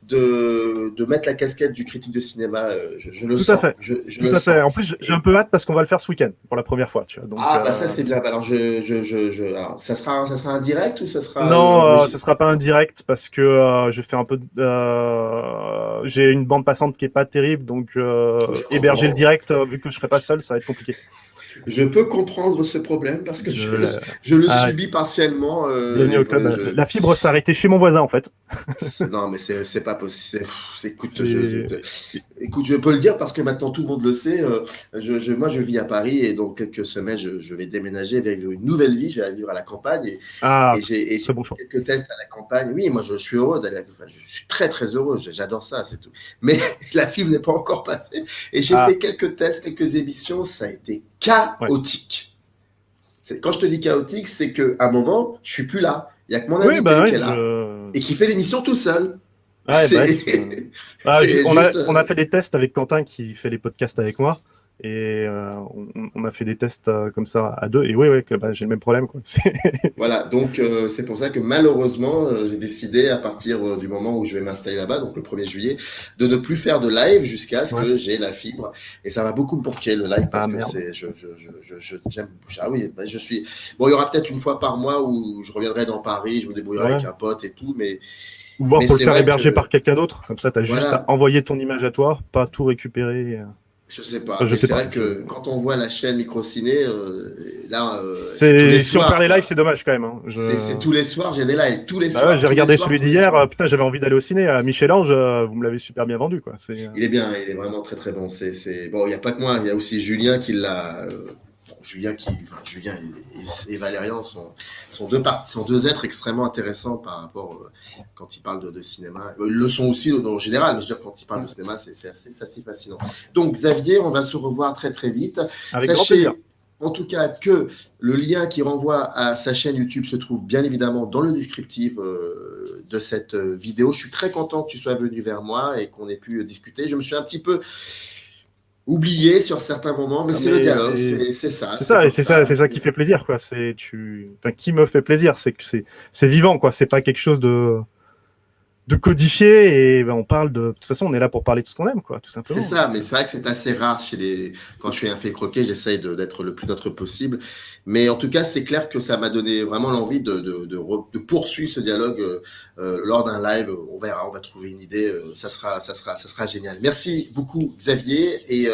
de mettre la casquette du critique de cinéma. Je le Tout sens. à fait. Je Tout le à fait. sens. En plus, j'ai un peu hâte parce qu'on va le faire ce week-end pour la première fois. Tu vois. Donc, Ah, bah ça, c'est bien. Bah, alors, alors, ça sera un direct ou ça sera non, ce sera pas un direct parce que je fais un peu. J'ai une bande passante qui est pas terrible, donc Je héberger le comprends. direct, vu que je serai pas seul, ça va être compliqué. Je peux comprendre ce problème parce que Je... je le Ah, subis partiellement. bienvenue au club. La fibre s'est arrêtée chez mon voisin en fait. Non, mais c'est pas possible. Écoute, C'est... écoute, je peux le dire parce que maintenant tout le monde le sait. Moi, je vis à Paris et dans quelques semaines, je vais déménager vers une nouvelle vie. Je vais aller vivre à la campagne Ah, et j'ai très bon choix. quelques tests à la campagne. Oui, moi, je suis heureux d'aller. Enfin, je suis très, très heureux. J'adore ça, c'est tout. Mais la fibre n'est pas encore passée et j'ai fait quelques tests, quelques émissions. Ça a été chaotique. Ouais. Quand je te dis chaotique, c'est qu'à un moment, je suis plus là. Il n'y a que mon invité qui est là et qui fait l'émission tout seul. Ouais, on a juste... fait des tests avec Quentin qui fait les podcasts avec moi. Et on a fait des tests comme ça à deux. Et oui, j'ai le même problème. Quoi. Voilà, donc c'est pour ça que malheureusement, j'ai décidé à partir du moment où je vais m'installer là-bas, donc le 1er juillet, de ne plus faire de live jusqu'à ce que j'ai la fibre. Et ça va beaucoup me manquer le live parce que c'est, j'aime. Ah oui, je suis. Bon, il y aura peut-être une fois par mois où je reviendrai dans Paris, je me débrouillerai avec un pote et tout, mais. Ou voir pour le faire héberger par quelqu'un d'autre. Comme ça, tu as juste à envoyer ton image à toi, pas tout récupérer. Je sais pas. Mais c'est vrai que quand on voit la chaîne Microciné, là, si on perd les lives, c'est dommage quand même. Hein. C'est tous les soirs, j'ai des lives. Tous les soirs. J'ai regardé celui d'hier. Putain, j'avais envie d'aller au ciné. Michel-Ange, vous me l'avez super bien vendu. Quoi. Il est bien, il est vraiment très très bon. Bon, il n'y a pas que moi, il y a aussi Julien qui l'a. Julien et Valérian sont deux êtres extrêmement intéressants par rapport quand ils parlent de cinéma. Ils le sont aussi en général, mais je veux dire, quand ils parlent de cinéma, c'est assez fascinant. Donc Xavier, on va se revoir très très vite. Avec grand plaisir. En tout cas, que le lien qui renvoie à sa chaîne YouTube se trouve bien évidemment dans le descriptif de cette vidéo. Je suis très content que tu sois venu vers moi et qu'on ait pu discuter. Je me suis un petit peu oublié sur certains moments, mais c'est le dialogue, c'est ça. C'est ça qui fait plaisir, quoi. Qui me fait plaisir, c'est que c'est vivant, quoi. C'est pas quelque chose de codifié et on parle de toute façon, on est là pour parler de ce qu'on aime, quoi, tout simplement. C'est ça, mais c'est vrai que c'est assez rare quand je fais un fait croquer, j'essaye d'être le plus neutre possible. Mais en tout cas, c'est clair que ça m'a donné vraiment l'envie de poursuivre ce dialogue lors d'un live. On verra, on va trouver une idée. Ça sera génial. Merci beaucoup, Xavier. Et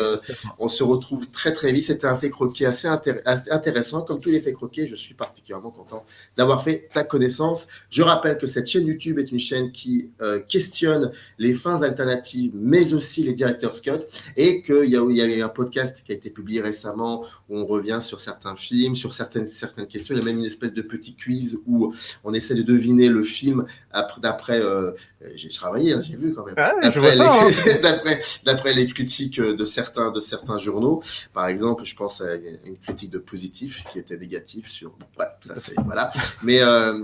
on se retrouve très, très vite. C'était un fait croquer assez intéressant. Comme tous les faits croqués, je suis particulièrement content d'avoir fait ta connaissance. Je rappelle que cette chaîne YouTube est une chaîne qui questionne les fins alternatives, mais aussi les director's cut, et qu'il y a eu un podcast qui a été publié récemment où on revient sur certains films, sur certaines questions. Il y a même une espèce de petit quiz où on essaie de deviner le film d'après. J'ai travaillé, hein, j'ai vu quand même. D'après les critiques de certains journaux. Par exemple, je pense à une critique de Positif qui était négative sur. Ouais, ça c'est voilà. Mais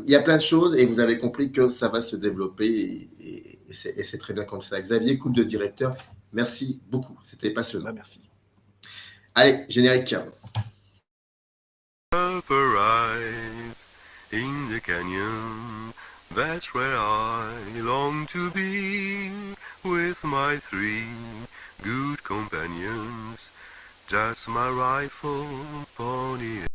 il y a plein de choses et vous avez compris que ça va se développer et c'est très bien comme ça. Xavier, coupe de directeur, merci beaucoup. C'était passionnant. Merci. Allez, générique. Upper eyes in the canyon, that's where I long to be, with my 3 good companions, just my rifle, pony